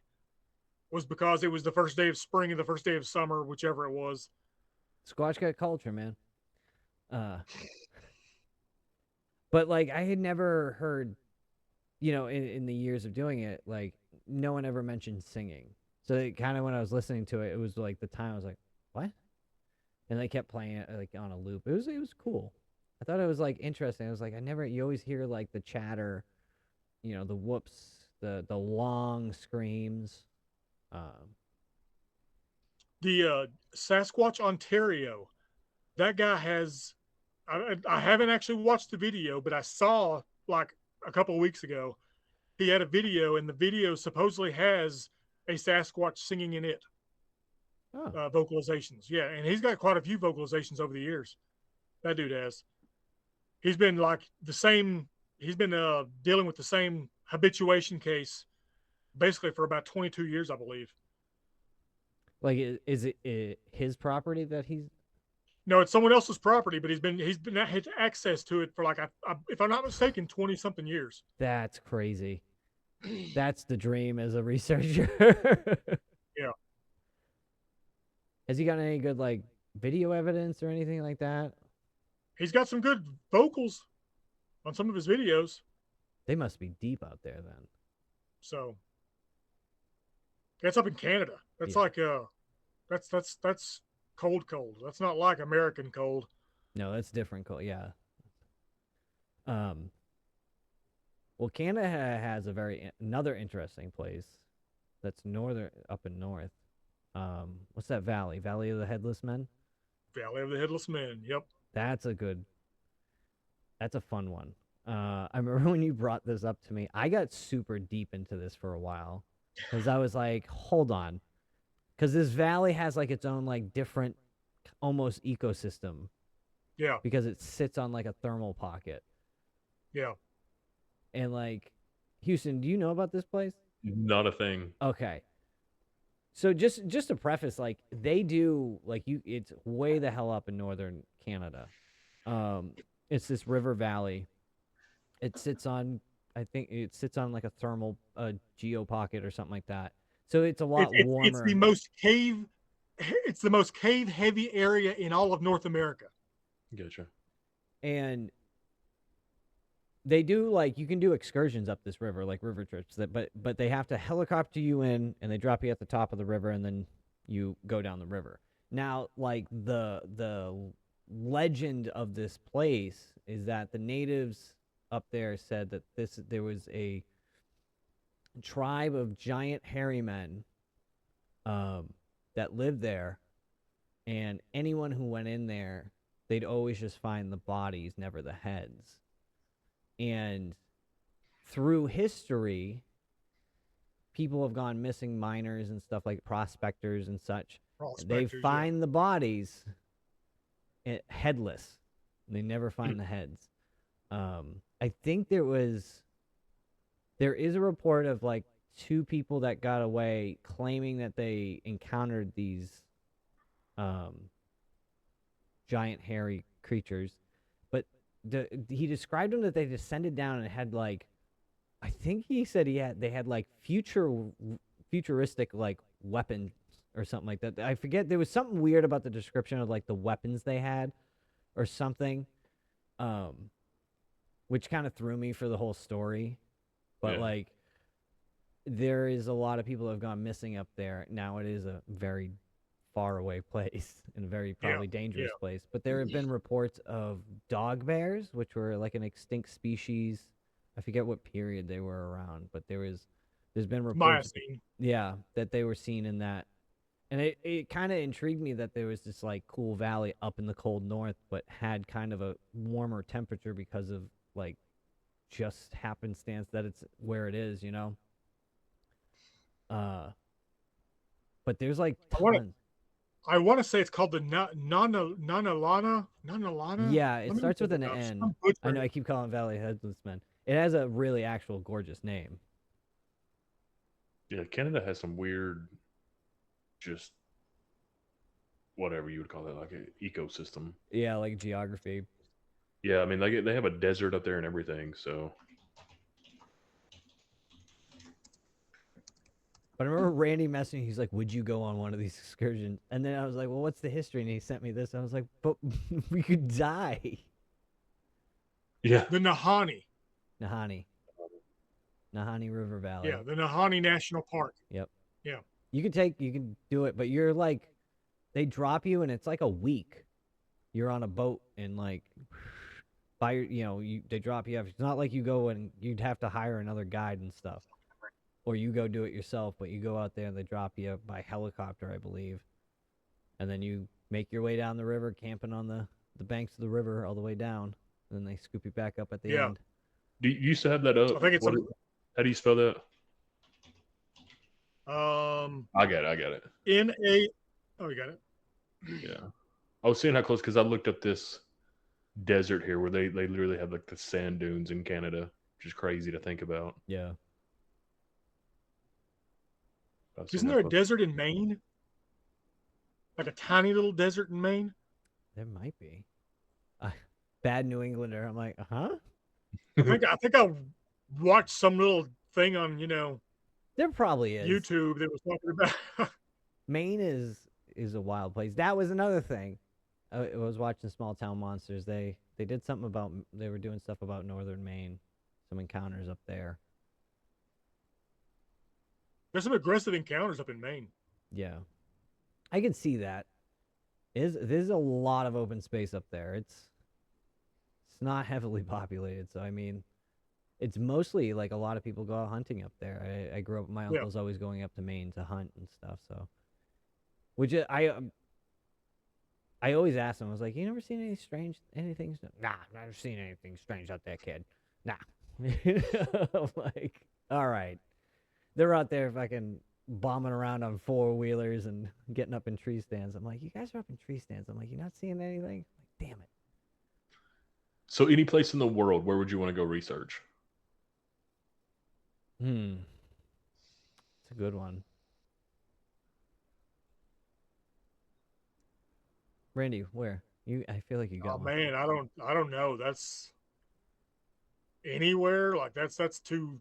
was because it was the first day of spring and the first day of summer, whichever it was. Squatch got culture, man. But like I had never heard, in the years of doing it, like no one ever mentioned singing. So it kind of when I was listening to it, it was like the time I was like, what? And they kept playing it like on a loop. It was cool. I thought it was like interesting. I was like, you always hear like the chatter, the whoops, the long screams. The Sasquatch Ontario, that guy has. I haven't actually watched the video, but I saw like a couple of weeks ago. He had a video, and the video supposedly has a Sasquatch singing in it. Oh. Vocalizations, yeah, and he's got quite a few vocalizations over the years. That dude has. He's been like the same. He's been dealing with the same habituation case, basically for about 22 years, I believe. Like, is it his property that he's? No, it's someone else's property, but he's been had access to it for like, if I'm not mistaken, 20 something years. That's crazy. That's the dream as a researcher. Yeah. Has he got any good like video evidence or anything like that? He's got some good vocals on some of his videos. They must be deep out there then. So that's up in Canada. That's like that's cold. That's not like American cold. No, that's different cold. Yeah. Well, Canada has another interesting place that's up in north. What's that valley? Valley of the Headless Men? Valley of the Headless Men. Yep. That's a fun one. I remember when you brought this up to me, I got super deep into this for a while because I was like, hold on. Because this valley has like its own like different almost ecosystem. Yeah. Because it sits on like a thermal pocket. Yeah. And like, Houston, do you know about this place? Not a thing. Okay. So just to preface, like they do like it's way the hell up in northern Canada. It's this river valley. I think it sits on like a thermal geo pocket or something like that. So it's a lot warmer. It's the most cave heavy area in all of North America. Gotcha. And they do like you can do excursions up this river, like river trips. But they have to helicopter you in, and they drop you at the top of the river, and then you go down the river. Now, like the legend of this place is that the natives up there said that there was a tribe of giant hairy men that lived there, and anyone who went in there, they'd always just find the bodies, never the heads. And through history, people have gone missing, miners and stuff like prospectors and such. They find the bodies headless. They never find the heads. I think there is a report of like 2 people that got away claiming that they encountered these giant hairy creatures. But he described them that they descended down and had like, I think he said they had like futuristic like weapons or something like that. I forget. There was something weird about the description of like the weapons they had or something, which kind of threw me for the whole story. But like, there is a lot of people that have gone missing up there. Now it is a very far away place and a very probably dangerous place. But there have been reports of dog bears, which were like an extinct species. I forget what period they were around, but there's been reports, that they were seen in that. And it kind of intrigued me that there was this like cool valley up in the cold north, but had kind of a warmer temperature because of like just happenstance that it's where it is, But there's like tons. I want to say it's called the Nanalana. Yeah, it starts with an N. I know I keep calling Valley Headless Men. It has a really actual gorgeous name. Yeah, Canada has some weird, just whatever you would call it, like an ecosystem. Yeah, like geography. Yeah, I mean, they have a desert up there and everything, so. But I remember Randy messaging. He's like, "Would you go on one of these excursions?" And then I was like, "Well, what's the history?" And he sent me this. I was like, "But we could die." Yeah. The Nahani. Nahani River Valley. Yeah, the Nahani National Park. Yep. Yeah. You can do it, but you're like, they drop you and it's like a week. You're on a boat and like, by they drop you off. It's not like you go and you'd have to hire another guide and stuff, or you go do it yourself. But you go out there and they drop you by helicopter, I believe, and then you make your way down the river, camping on the banks of the river all the way down. And then they scoop you back up at the end. Do you used to have that up? I think it's how do you spell that? I got it. Oh, you got it. Yeah, I was seeing how close because I looked up this desert here where they literally have like the sand dunes in Canada, which is crazy to think about. Yeah. Isn't there a desert in Maine? Like a tiny little desert in Maine? There might be. Bad New Englander. I'm like, huh? I think I watched some little thing on, there probably is. YouTube that was talking about. Maine is a wild place. That was another thing. I was watching Small Town Monsters. They did something about, they were doing stuff about northern Maine, some encounters up there. There's some aggressive encounters up in Maine. Yeah, I can see that. There's a lot of open space up there. It's not heavily populated, so I mean, it's mostly like a lot of people go out hunting up there. I grew up, my uncle's always going up to Maine to hunt and stuff. So, which I always ask him, I was like, "You never seen anything? Nah, I've never seen anything strange out there, kid. Nah." I'm like, all right, they're out there fucking bombing around on 4-wheelers and getting up in tree stands. I'm like, you guys are up in tree stands. I'm like, you're not seeing anything? Like, damn it. So any place in the world, where would you want to go research? It's a good one. Randy, where? I feel like you got one. Man, I don't know. That's anywhere. Like that's too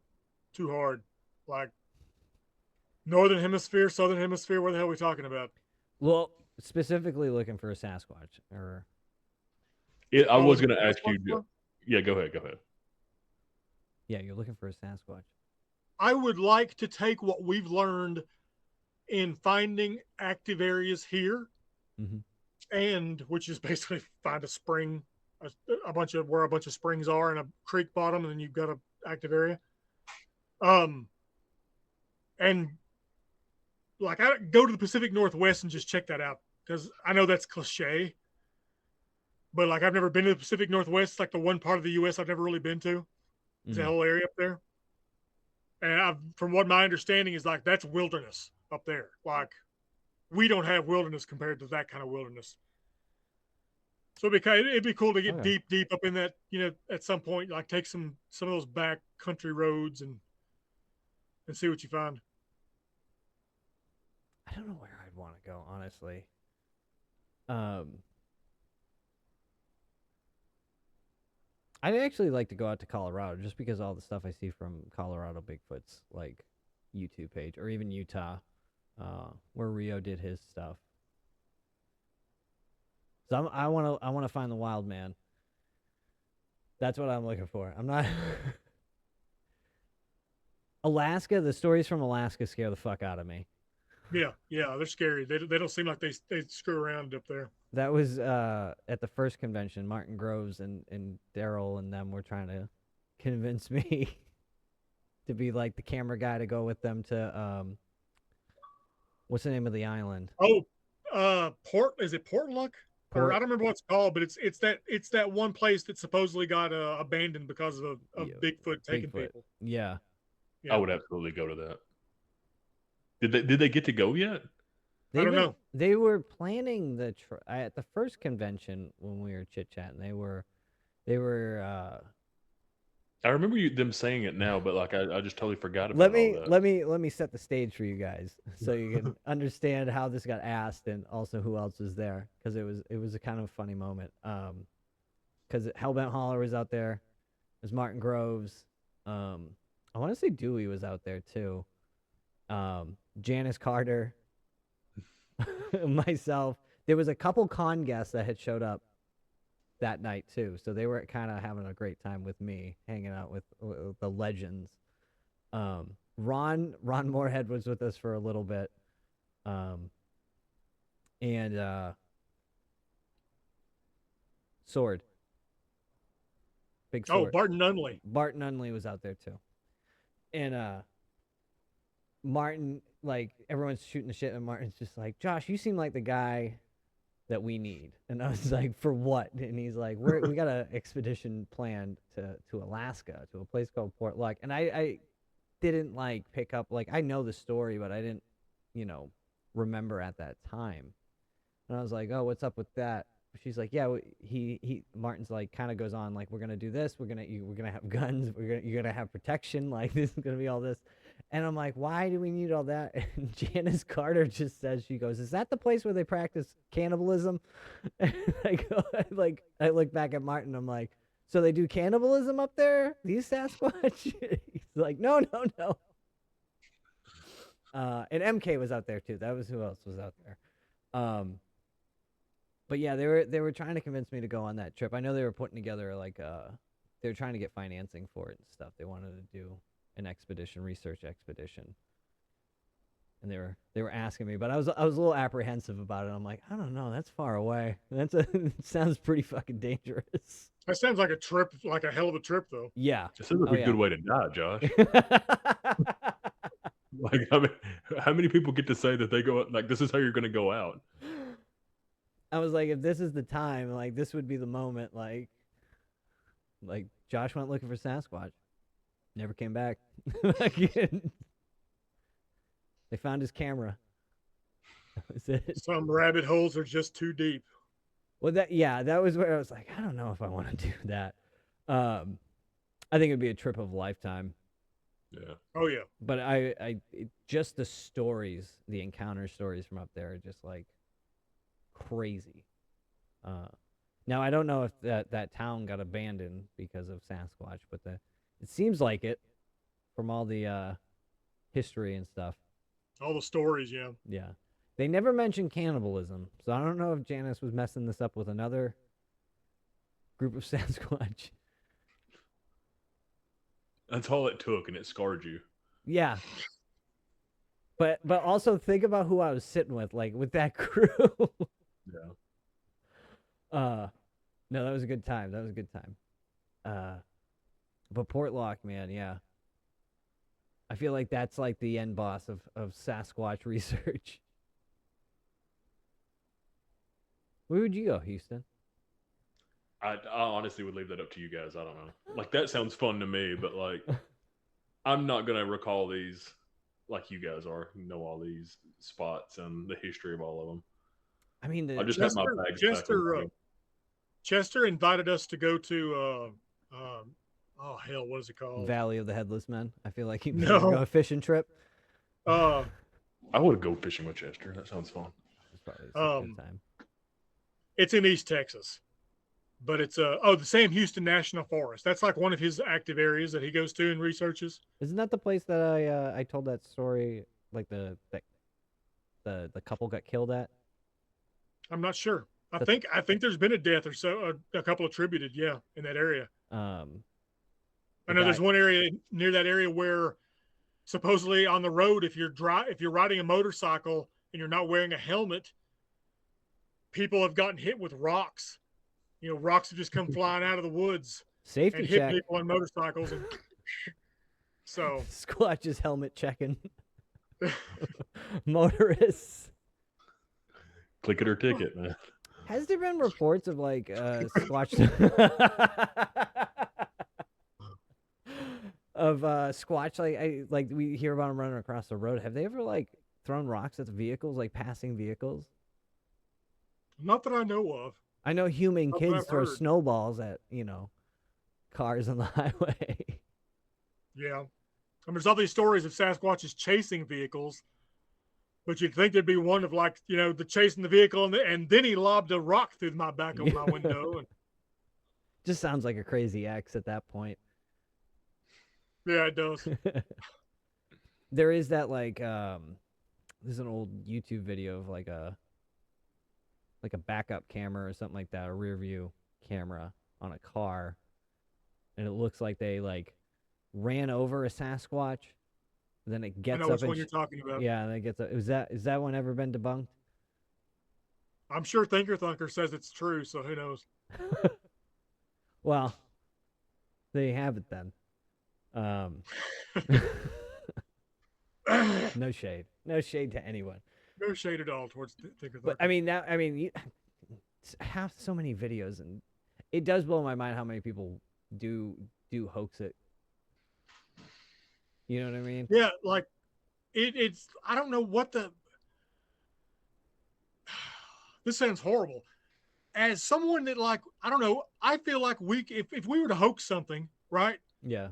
hard. Like Northern Hemisphere, Southern Hemisphere, where the hell are we talking about? Well, specifically looking for a Sasquatch or I was going to ask you. Yeah, go ahead. Yeah, you're looking for a Sasquatch. I would like to take what we've learned in finding active areas here, and which is basically find a spring, a bunch of springs are, and a creek bottom, and then you've got an active area. And like I go to the Pacific Northwest and just check that out because I know that's cliche. But like I've never been to the Pacific Northwest. It's like the one part of the U.S. I've never really been to. It's the whole area up there. And from what my understanding is, like that's wilderness up there. Like we don't have wilderness compared to that kind of wilderness. So it'd be cool to get deep up in that. At some point, like take some of those back country roads and see what you find. I don't know where I'd want to go, honestly. I'd actually like to go out to Colorado just because all the stuff I see from Colorado Bigfoot's like YouTube page, or even Utah, where Rio did his stuff. So I want to find the wild man. That's what I'm looking for. I'm not Alaska. The stories from Alaska scare the fuck out of me. Yeah, they're scary. They don't seem like they screw around up there. That was at the first convention. Martin Groves and Daryl and them were trying to convince me to be like the camera guy to go with them to what's the name of the island? Is it Portluck? Or I don't remember what it's called, but it's that one place that supposedly got abandoned because of Bigfoot taking people. Yeah. I would absolutely go to that. Did they get to go yet? I don't know. They were planning at the first convention when we were chit-chatting. They were I remember them saying it now, but like I just totally forgot about all that. Let me set the stage for you guys so you can understand how this got asked and also who else was there, because it was a kind of funny moment. Because Hellbent Holler was out there. There's Martin Groves. I want to say Dewey was out there too. Janice Carter, myself. There was a couple con guests that had showed up that night too, so they were kind of having a great time with me, hanging out with the legends. Ron Moorhead was with us for a little bit, and Sword, Big Sword. Oh, Barton Nunley. Barton Nunley was out there too, and Martin, like, everyone's shooting the shit, and Martin's just like, Josh, you seem like the guy that we need. And I was like, for what? And he's like, we got an expedition planned to Alaska, to a place called Port Luck. And I didn't like pick up, like, I know the story, but I didn't, remember at that time. And I was like, oh, what's up with that? She's like, yeah, Martin's like, kind of goes on, like, we're gonna do this, we're gonna have guns, you're gonna have protection, like, this is gonna be all this. And I'm like, why do we need all that? And Janice Carter just says, she goes, is that the place where they practice cannibalism? And I look back at Martin, I'm like, so they do cannibalism up there, these Sasquatch? He's like, no. And MK was out there too. That was who else was out there. But yeah, they were trying to convince me to go on that trip. I know they were putting together they were trying to get financing for it and stuff. They wanted to do an research expedition, and they were asking me, but I was a little apprehensive about it. I'm like, I don't know, that's far away. It sounds pretty fucking dangerous. That sounds like a trip, like a hell of a trip, though. Yeah, it sounds like a good way to die, Josh. Like, how many people get to say that they go, like, this is how you're going to go out? I was like, if this is the time, like, this would be the moment. Like Josh went looking for Sasquatch, never came back. They found his camera. That was it. Some rabbit holes are just too deep. Well, that was where I was like, I don't know if I want to do that. I think it'd be a trip of a lifetime. Yeah. Oh yeah. But just the stories, the encounter stories from up there are just like crazy. Now I don't know if that town got abandoned because of Sasquatch, but it seems like it from all the history and stuff. All the stories, yeah. Yeah. They never mentioned cannibalism, so I don't know if Janice was messing this up with another group of Sasquatch. That's all it took, and it scarred you. Yeah. But also think about who I was sitting with, like, with that crew. Yeah. No, that was a good time. But Portlock, man, yeah. I feel like that's like the end boss of Sasquatch research. Where would you go, Houston? I honestly would leave that up to you guys. I don't know. Like, that sounds fun to me, but like, I'm not gonna recall these like you guys are. You know all these spots and the history of all of them. I mean, I just have my bags packed. Chester invited us to go to oh hell, what is it called? Valley of the Headless Men. I feel like you No. go a fishing trip. I would go fishing with Chester. That sounds fun. It's probably a good time. It's in East Texas, but it's the Sam Houston National Forest. That's like one of his active areas that he goes to and researches. Isn't that the place that I told that story, like the couple got killed at? I'm not sure. I think there's been a death or so, a couple attributed, yeah, in that area. I know there's one area near that area where supposedly on the road, if you're riding a motorcycle and you're not wearing a helmet, people have gotten hit with rocks. You know, rocks have just come flying out of the woods. Safety and check. hit people on motorcycles. And so Squatch's helmet checking. Motorists. Click it or ticket, man. Has there been reports of like Squatch of Squatch like we hear about them running across the road? Have they ever like thrown rocks at vehicles, like passing vehicles? Not that I know of. I know human kids throw snowballs at, cars on the highway. Yeah. I mean, there's all these stories of Sasquatches chasing vehicles, but you'd think there'd be one of like, the chasing the vehicle and then he lobbed a rock through my back of my window. And... Just sounds like a crazy ex at that point. Yeah, it does. There is that like, there's an old YouTube video of like a backup camera or something like that, a rear view camera on a car, and it looks like they like ran over a Sasquatch. Then it I gets know up which and one you're talking about. yeah, and it gets up. Is that one ever been debunked? I'm sure Thinker Thunker says it's true, so who knows? Well, there you have it then. No shade. No shade to anyone. No shade at all towards Thinker Thunker. But I mean, you have so many videos, and it does blow my mind how many people do hoax it. You know what I mean? Yeah, like it's I don't know what the this sounds horrible. As someone that like I don't know, I feel like if we were to hoax something, right? Yeah.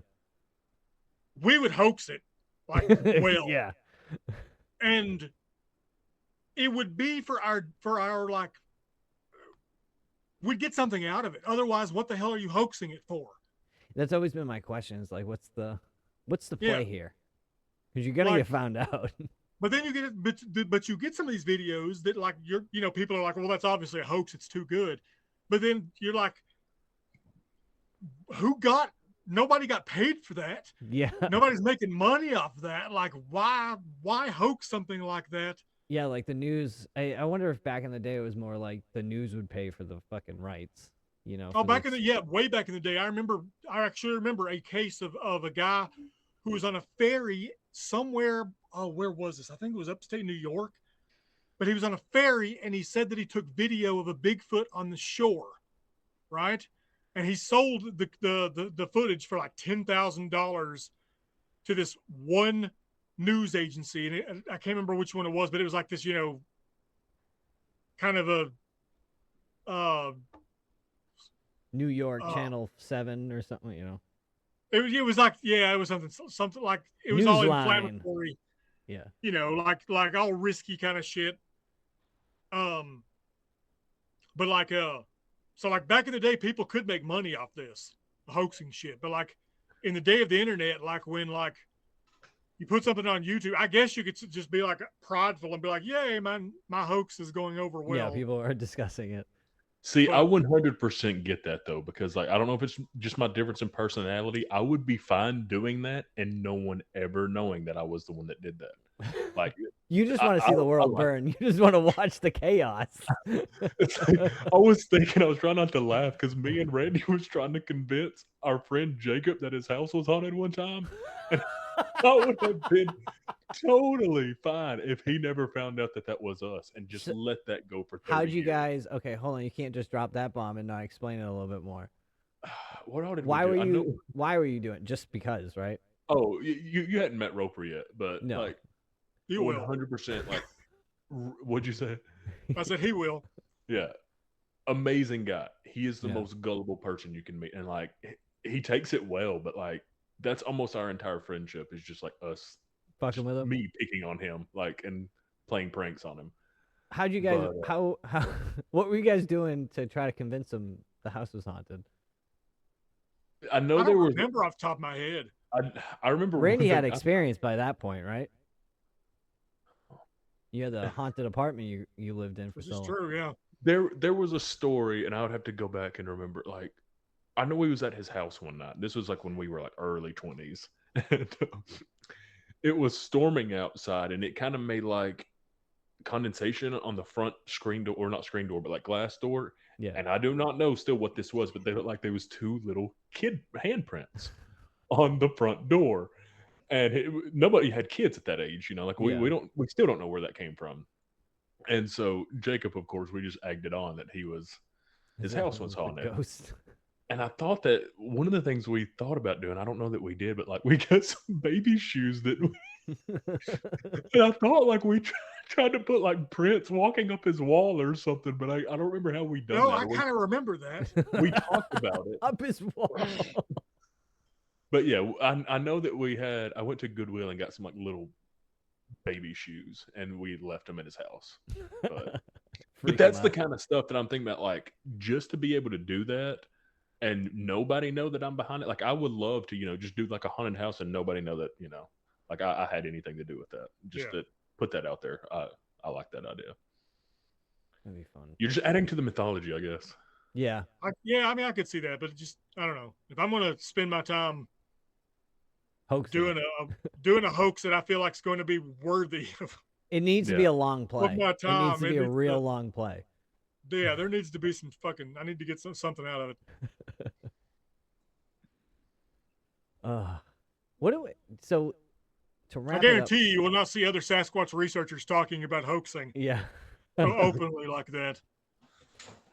We would hoax it like well. Yeah. And it would be for our like we'd get something out of it. Otherwise, what the hell are you hoaxing it for? That's always been my question. Is like, what's the play here? Because you're gonna get found out. But then you get but you get some of these videos that like people are like, well, that's obviously a hoax. It's too good. But then you're like, nobody got paid for that. Yeah. Nobody's making money off that. Like, why hoax something like that? Yeah, like the news. I wonder if back in the day it was more like the news would pay for the fucking rights. Oh, way back in the day, I actually remember a case of a guy who was on a ferry somewhere. Oh, where was this? I think it was upstate New York. But he was on a ferry and he said that he took video of a Bigfoot on the shore, right? And he sold the footage for like $10,000 to this one news agency, and I can't remember which one it was, but it was like this, kind of a New York Channel 7 or something, It was like it was something like it was all inflammatory. Yeah. Like all risky kind of shit. But like so like back in the day, people could make money off this hoaxing shit. But like in the day of the internet, like when like you put something on YouTube, I guess you could just be like prideful and be like, "Yay, my hoax is going over well." Yeah, people are discussing it. See, I 100% get that though, because like I don't know if it's just my difference in personality. I would be fine doing that and no one ever knowing that I was the one that did that. Like you just want to see the world burn. You just want to watch the chaos. It's like, I was trying not to laugh because me and Randy was trying to convince our friend Jacob that his house was haunted one time. And I would have been totally fine if he never found out that was us and just let that go for 30 How'd you years. guys? Okay, hold on. You can't just drop that bomb and not explain it a little bit more. What all did why we do? were you? Why were you doing it? Just because, right? Oh, you hadn't met Roper yet, but no. Like 100%. Like, what'd you say? I said he will. Yeah, amazing guy. He is the most gullible person you can meet, and like he takes it well. But like that's almost our entire friendship is just like us fucking with him, me picking on him, like and playing pranks on him. How'd you guys? How? What were you guys doing to try to convince him the house was haunted? I know I don't remember off the top of my head. I remember Randy had experience by that point, right? You had the haunted apartment you lived in for so long. This is true, yeah. There was a story, and I would have to go back and remember. Like, I know we was at his house one night. This was like when we were like early 20s. It was storming outside, and it kind of made like condensation on the front screen door, or not screen door, but like glass door. Yeah. And I do not know still what this was, but they looked like there was two little kid handprints on the front door. And nobody had kids at that age, like we still don't know where that came from. And so Jacob, of course, we just egged it on that his house was haunted. Ghost. And I thought that one of the things we thought about doing, I don't know that we did, but like we got some baby shoes that and I thought like we tried to put like prints walking up his wall or something, but I don't remember how we done that. No, I kind of remember that. We talked about it. Up his wall. But yeah, I know that I went to Goodwill and got some like little baby shoes, and we left them at his house. But that's the kind of stuff that I'm thinking about, like just to be able to do that and nobody know that I'm behind it. Like I would love to, just do like a haunted house and nobody know that, like I had anything to do with that. Just that put that out there. I like that idea. That'd be fun. You're just adding to the mythology, I guess. Yeah. Yeah, I mean, I could see that, but just I don't know. If I'm gonna spend my time Hoaxing. doing a hoax that I feel like is going to be worthy of It needs to be a long play. my It needs time, to be a real long play. Yeah, there needs to be some fucking. I need to get something out of it. What do we, so to wrap I it up? guarantee you will not see other Sasquatch researchers talking about hoaxing Yeah. openly like that.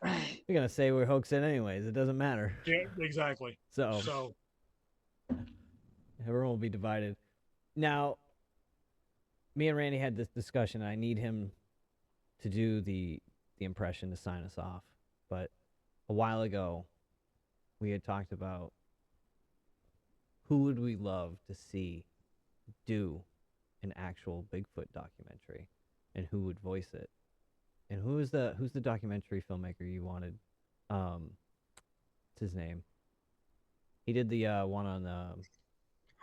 We're gonna say we're hoaxing anyways. It doesn't matter. Yeah, exactly. So everyone will be divided. Now, me and Randy had this discussion. I need him to do the impression to sign us off. But a while ago, we had talked about who would we love to see do an actual Bigfoot documentary, and who would voice it, and who's the documentary filmmaker you wanted? What's his name? He did the one on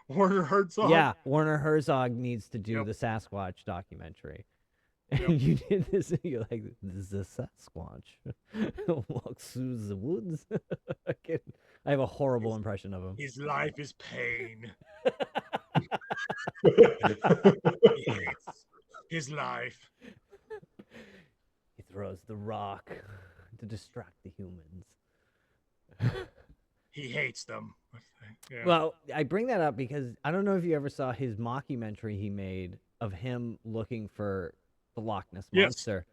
Werner Herzog. Yeah, Werner Herzog needs to do Yep. the Sasquatch documentary. Yep. And you did this, and you're like, this is a Sasquatch walks through the woods. I have a horrible impression of him. His life is pain. His life. He throws the rock to distract the humans. He hates them. Yeah. Well, I bring that up because I don't know if you ever saw his mockumentary he made of him looking for the Loch Ness Monster.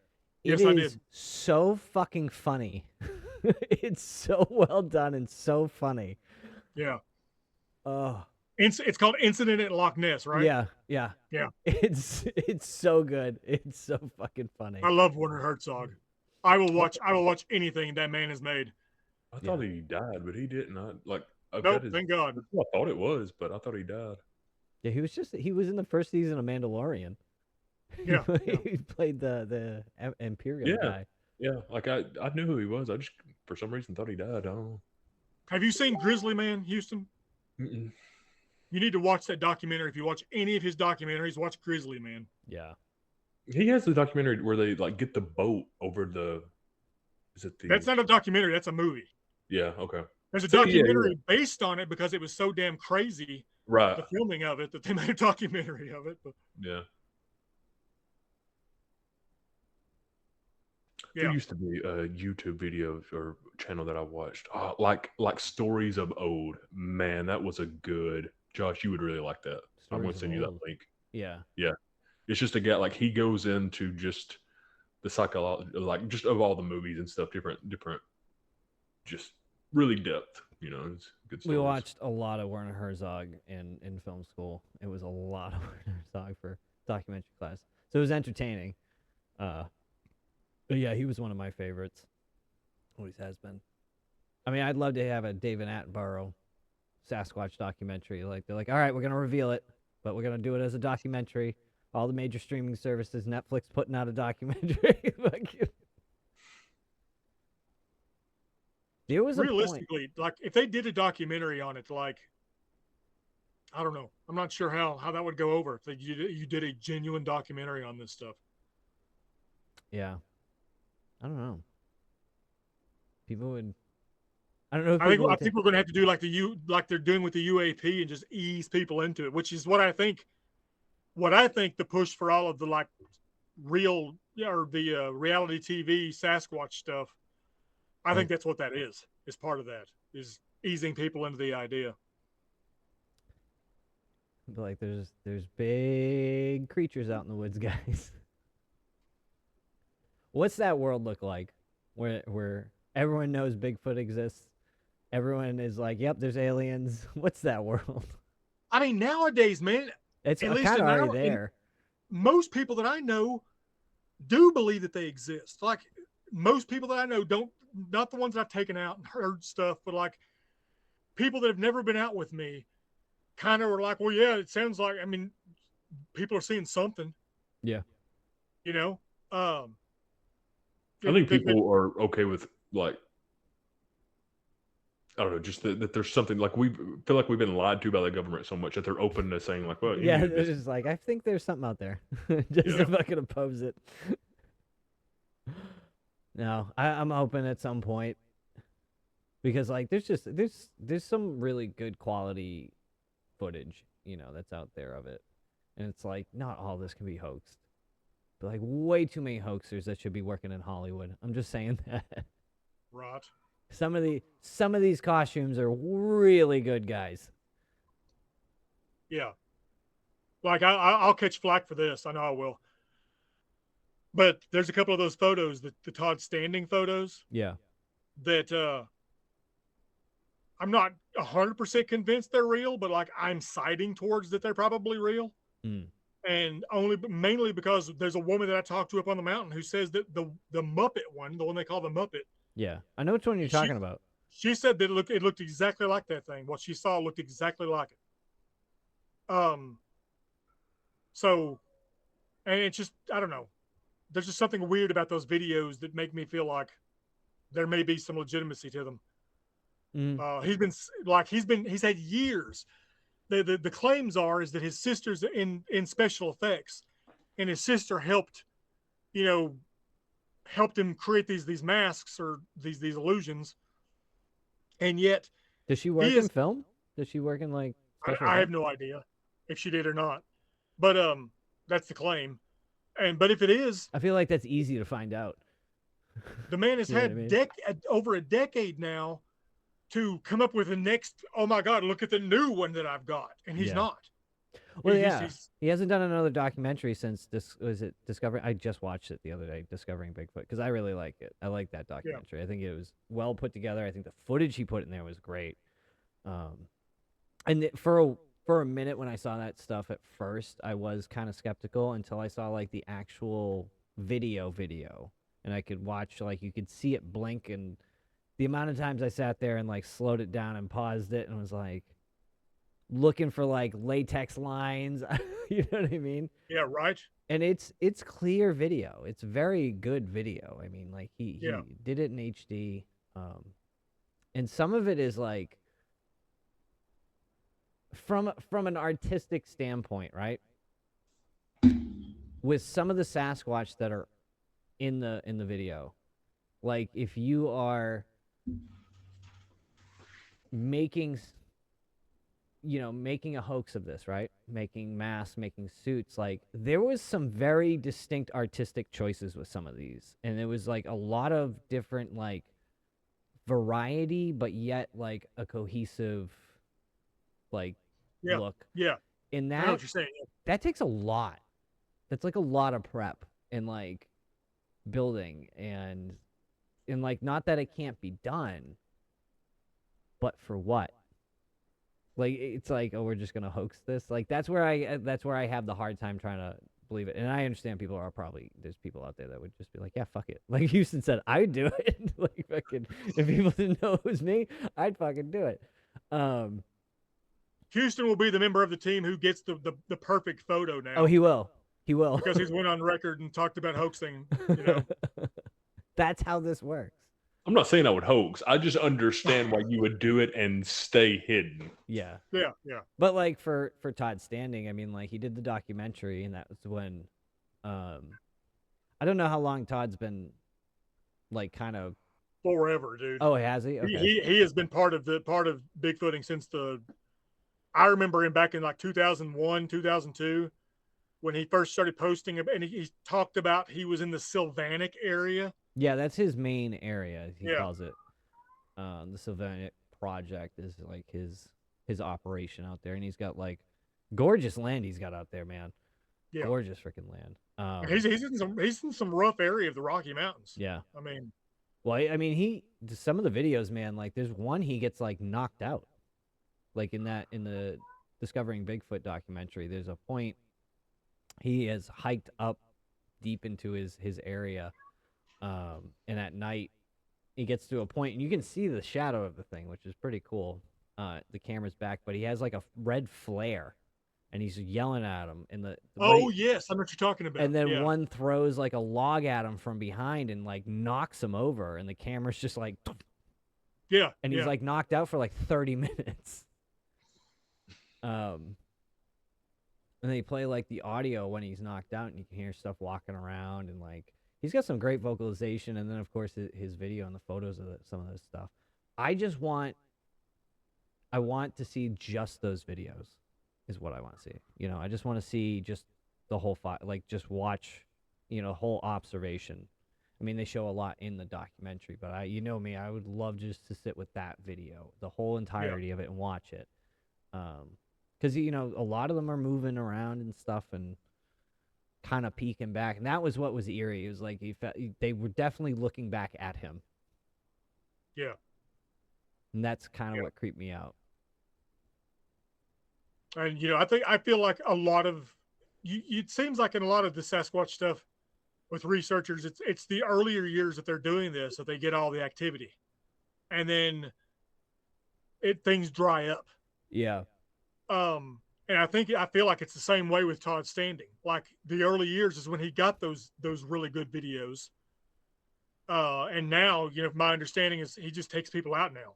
Yes, It I is did. so fucking funny. It's so well done and so funny. Yeah. Oh, It's called Incident at Loch Ness, right? yeah. Yeah. It's so good. It's so fucking funny. I love Werner Herzog. I will watch anything that man has made. I thought he died, but he didn't. Nope, thank God. I thought it was, but I thought he died. Yeah, he was in the first season of Mandalorian. Yeah. He played the Imperial guy. Yeah, like I knew who he was. I just for some reason thought he died. I don't know. Have you seen Grizzly Man, Houston? Mm-mm. You need to watch that documentary. If you watch any of his documentaries, watch Grizzly Man. Yeah. He has the documentary where they like get the boat over the. Is it the? That's not a documentary. That's a movie. Yeah. Okay. There's a So, yeah, documentary based on it because it was so damn crazy, Right. the filming of it, that they made a documentary of it. But Yeah. yeah, There used to be a YouTube video or channel that I watched, like stories of old. Man, that was a good. Josh, you would really like that. I'm going Stories to of send you that Old. link. Yeah. It's just a guy like he goes into just the psychology, like just of all the movies and stuff, different, just really depth. It's good. We stories. watched a lot of Werner Herzog in film school. It was a lot of Werner Herzog for documentary class, so it was entertaining. But yeah, he was one of my favorites. Always has been. I mean, I'd love to have a David Attenborough Sasquatch documentary. Like they're like, all right, we're gonna reveal it, but we're gonna do it as a documentary. All the major streaming services, Netflix putting out a documentary. There was a point. realistically, like if they did a documentary on it, like I don't know, I'm not sure how that would go over if you did a genuine documentary on this stuff. Yeah. I don't know. People would. I don't know. If I think we're going to have to do like they're doing with the UAP and just ease people into it, which is what I think. What I think the push for all of the like real or the reality TV Sasquatch stuff, I think that's what that is. Is part of that is easing people into the idea. Like there's big creatures out in the woods, guys. What's that world look like where everyone knows Bigfoot exists? Everyone is like, yep, there's aliens. What's that world? I mean, nowadays, man, It's at kind least of in already our- there. most people that I know do believe that they exist. Like most people that I know don't, not the ones that I've taken out and heard stuff, but like people that have never been out with me kind of were like, well, yeah, it sounds like, I mean, people are seeing something. Yeah. I think people are okay with like I don't know, just that there's something like we feel like we've been lied to by the government so much that they're open to saying like, well, you Yeah, knew it's this. just like I think there's something out there, just Yeah. to fucking oppose it. No, I'm hoping at some point because like there's some really good quality footage, that's out there of it, and it's like not all this can be hoaxed, but like way too many hoaxers that should be working in Hollywood. I'm just saying that. Right. Some of these costumes are really good, guys. Yeah. Like I'll catch flack for this. I know I will. But there's a couple of those photos, the Todd Standing photos, Yeah. that I'm not 100% convinced they're real, but like I'm siding towards that they're probably real. Mm. And mainly because there's a woman that I talked to up on the mountain who says that the Muppet one, the one they call the Muppet, Yeah. I know which one you're talking about. she said that it looked exactly like that thing. What she saw looked exactly like it. So, and it's just, I don't know. There's just something weird about those videos that make me feel like there may be some legitimacy to them. Mm. He's had years. The claims is that his sister's in special effects, and his sister helped him create these masks or these illusions, and yet Does she work in film? Does she work in like special I have effects? no idea if she did or not, but that's the claim. But if it is, I feel like that's easy to find out. the man has You know what had I mean? over a decade now to come up with the next. Oh my God! Look at the new one that I've got, and he's Yeah. not. Well, He's- yeah. he's- He hasn't done another documentary since this. Was it Discovering? I just watched it the other day, Discovering Bigfoot, because I really like it. I like that documentary. I think it was well put together. I think the footage he put in there was great. For a minute when I saw that stuff at first, I was kind of skeptical until I saw like the actual video, and I could watch, like, you could see it blink, and the amount of times I sat there and like slowed it down and paused it and was like looking for like latex lines. You know what I mean? yeah, right. And it's clear video. It's very good video. I mean, like he Yeah. did it in HD, and some of it is like from an artistic standpoint, right? With some of the Sasquatch that are in the video, like if you are making a hoax of this, right? Making masks, making suits, like there was some very distinct artistic choices with some of these. And it was like a lot of different like variety, but yet like a cohesive like Yeah. look. Yeah, And I know what you're saying. that takes a lot. That's like a lot of prep and like building and like not that it can't be done, but for what? Like it's like, oh, we're just gonna hoax this. Like that's where I have the hard time trying to believe it. And I understand there's people out there that would just be like, yeah, fuck it. Like Houston said, I'd do it. Like fucking, if people didn't know it was me, I'd fucking do it. Houston will be the member of the team who gets the perfect photo now. Oh, he will. Because he's went on record and talked about hoaxing. That's how this works. I'm not saying I would hoax. I just understand why you would do it and stay hidden. Yeah. Yeah, yeah. But like for Todd Standing, I mean, like he did the documentary, and that was when, I don't know how long Todd's been, like, kind of Forever, dude. Oh, has he? Okay. He has been part of Bigfooting since I remember him back in like 2001, 2002, when he first started posting, and he talked about he was in the Sylvanic area. Yeah, that's his main area. He Yeah. calls it. The Sylvanic Project is like his operation out there, and he's got like gorgeous land he's got out there, man. Yeah. Gorgeous freaking land. He's in some rough area of the Rocky Mountains. Yeah. I mean, Well, I mean, some of the videos, man, like there's one he gets like knocked out. Like in the Discovering Bigfoot documentary, there's a point he has hiked up deep into his area, and at night he gets to a point, and you can see the shadow of the thing, which is pretty cool. The camera's back, but he has like a red flare, and he's yelling at him. And yes, I know what you're talking about. and then yeah. one throws like a log at him from behind and like knocks him over, and the camera's just like, Yeah. and he's like knocked out for like 30 minutes. And they play like the audio when he's knocked out, and you can hear stuff walking around, and like he's got some great vocalization, and then of course his video and the photos of some of this stuff. I want to see just those videos, is what I want to see. You know, I just want to see just the whole like just watch, you know, whole observation. I mean, they show a lot in the documentary, but you know me, I would love just to sit with that video, the whole entirety of it, and watch it. Because, you know, a lot of them are moving around and stuff and kind of peeking back. And that was what was eerie. It was like they were definitely looking back at him. Yeah. And that's kind of what creeped me out. And, you know, I feel like a lot of, it seems like in a lot of the Sasquatch stuff with researchers, it's the earlier years that they're doing this, that they get all the activity. And then things dry up. Yeah. And I feel like it's the same way with Todd Standing. Like the early years is when he got those really good videos. And now, you know, my understanding is he just takes people out now.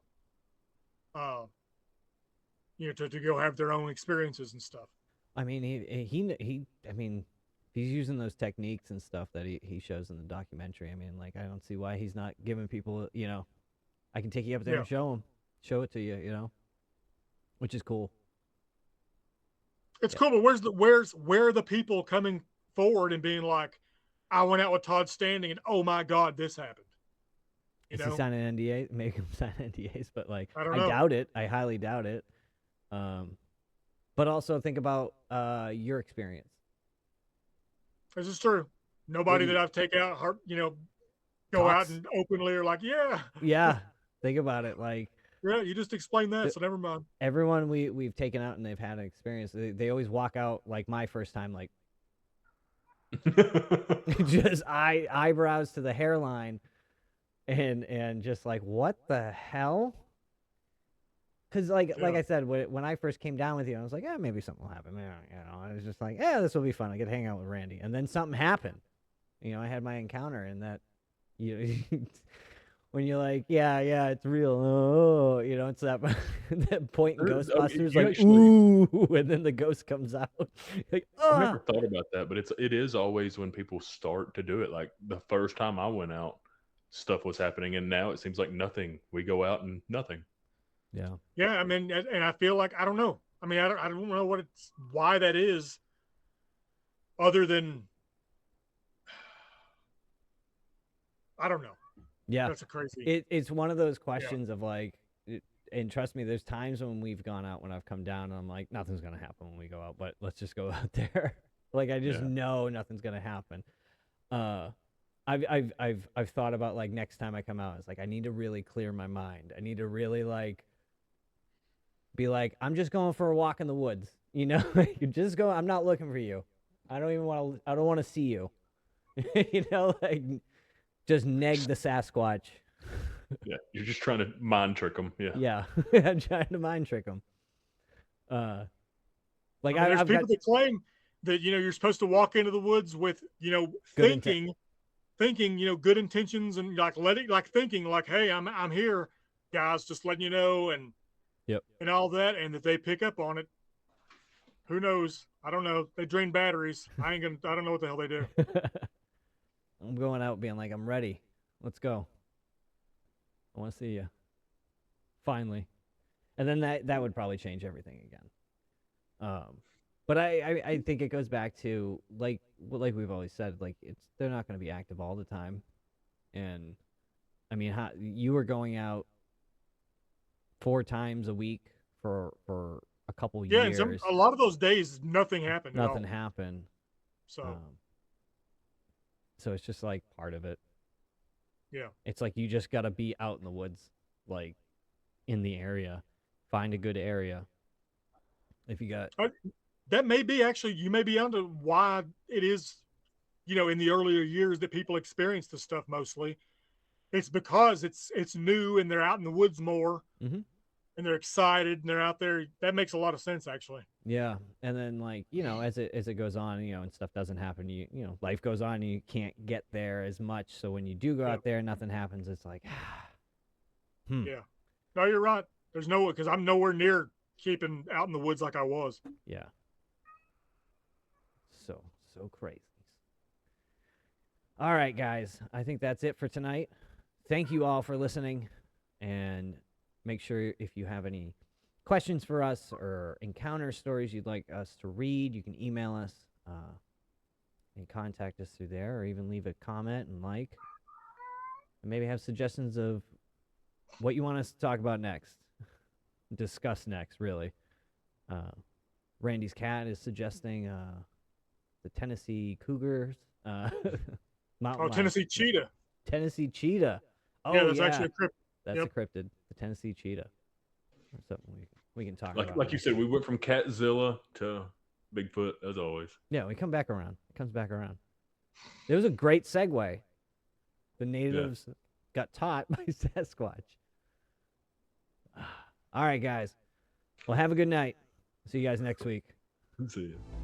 You know, to go have their own experiences and stuff. I mean, I mean, if he's using those techniques and stuff that he shows in the documentary, I mean, like, I don't see why he's not giving people, you know, I can take you up there and show it to you, you know, which is cool. It's cool, but where are the people coming forward and being like, I went out with Todd Standing and oh my God, this happened. Is he signing NDAs? Make him sign NDAs, but like, I don't know. doubt it. I highly doubt it. But also think about your experience. This is true. Nobody that I've taken out, you know, go out and openly are like, yeah. Think about it, like. Yeah, you just explained that, so never mind. Everyone we've taken out and they've had an experience. They always walk out like my first time, like just eyebrows to the hairline, and just like, what the hell? Because like I said, when I first came down with you, I was like, yeah, maybe something will happen. You know, I was just like, yeah, this will be fun. I get to hang out with Randy, and then something happened. You know, I had my encounter, and that when you're like, yeah, it's real. Oh, you know, it's that point in Ghostbusters, like, ooh, and then the ghost comes out. Like, oh. I never thought about that, but it is always when people start to do it. Like the first time I went out, stuff was happening, and now it seems like nothing. We go out and nothing. Yeah. Yeah, I mean, and I feel like I don't know. I mean, I don't know why that is, other than I don't know. Yeah, that's a crazy. It's one of those questions of like, and trust me, there's times when we've gone out when I've come down and I'm like, nothing's gonna happen when we go out, but let's just go out there. Like I just know nothing's gonna happen. I've thought about like next time I come out, it's like I need to really clear my mind. I need to really like be like, I'm just going for a walk in the woods. You know, you just go. I'm not looking for you. I don't want to see you. You know, like. Just neg the Sasquatch. Yeah, you're just trying to mind trick them. Yeah, I'm trying to mind trick them. Like there's people that claim that you're supposed to walk into the woods with thinking good intentions and thinking like, hey, I'm here, guys, just letting you know, and and all that, and that they pick up on it. Who knows? I don't know. They drain batteries. I don't know what the hell they do. I'm going out being like, I'm ready. Let's go. I want to see you. Finally. And then that would probably change everything again. But I think it goes back to like we've always said, like they're not going to be active all the time. And I mean, you were going out 4 times a week for a couple years. Yeah, a lot of those days nothing happened. Nothing happened. So it's just like part of it. Yeah. It's like you just got to be out in the woods, like in the area. Find a good area. If you got. That may be actually, you may be onto why it is, in the earlier years that people experience this stuff mostly. It's because it's new and they're out in the woods more. Mm-hmm. And they're excited and they're out there. That makes a lot of sense, actually. Yeah, and then like as it goes on, and stuff doesn't happen. Life goes on, and you can't get there as much. So when you do go out there, nothing happens. It's like, Yeah. No, you're right. There's no because I'm nowhere near keeping out in the woods like I was. Yeah. So crazy. All right, guys. I think that's it for tonight. Thank you all for listening. And make sure if you have any questions for us or encounter stories you'd like us to read, you can email us and contact us through there, or even leave a comment and like. And maybe have suggestions of what you want us to talk about next. Discuss next, really. Randy's cat is suggesting the Tennessee Cougars. Tennessee cheetah. Tennessee cheetah. Oh, yeah, that's actually a cryptid. That's a cryptid. The Tennessee cheetah. That's something we can talk about. Like you said, we went from Catzilla to Bigfoot, as always. Yeah, we come back around. It comes back around. There was a great segue. The natives got taught by Sasquatch. All right, guys. Well, have a good night. See you guys next week. See you.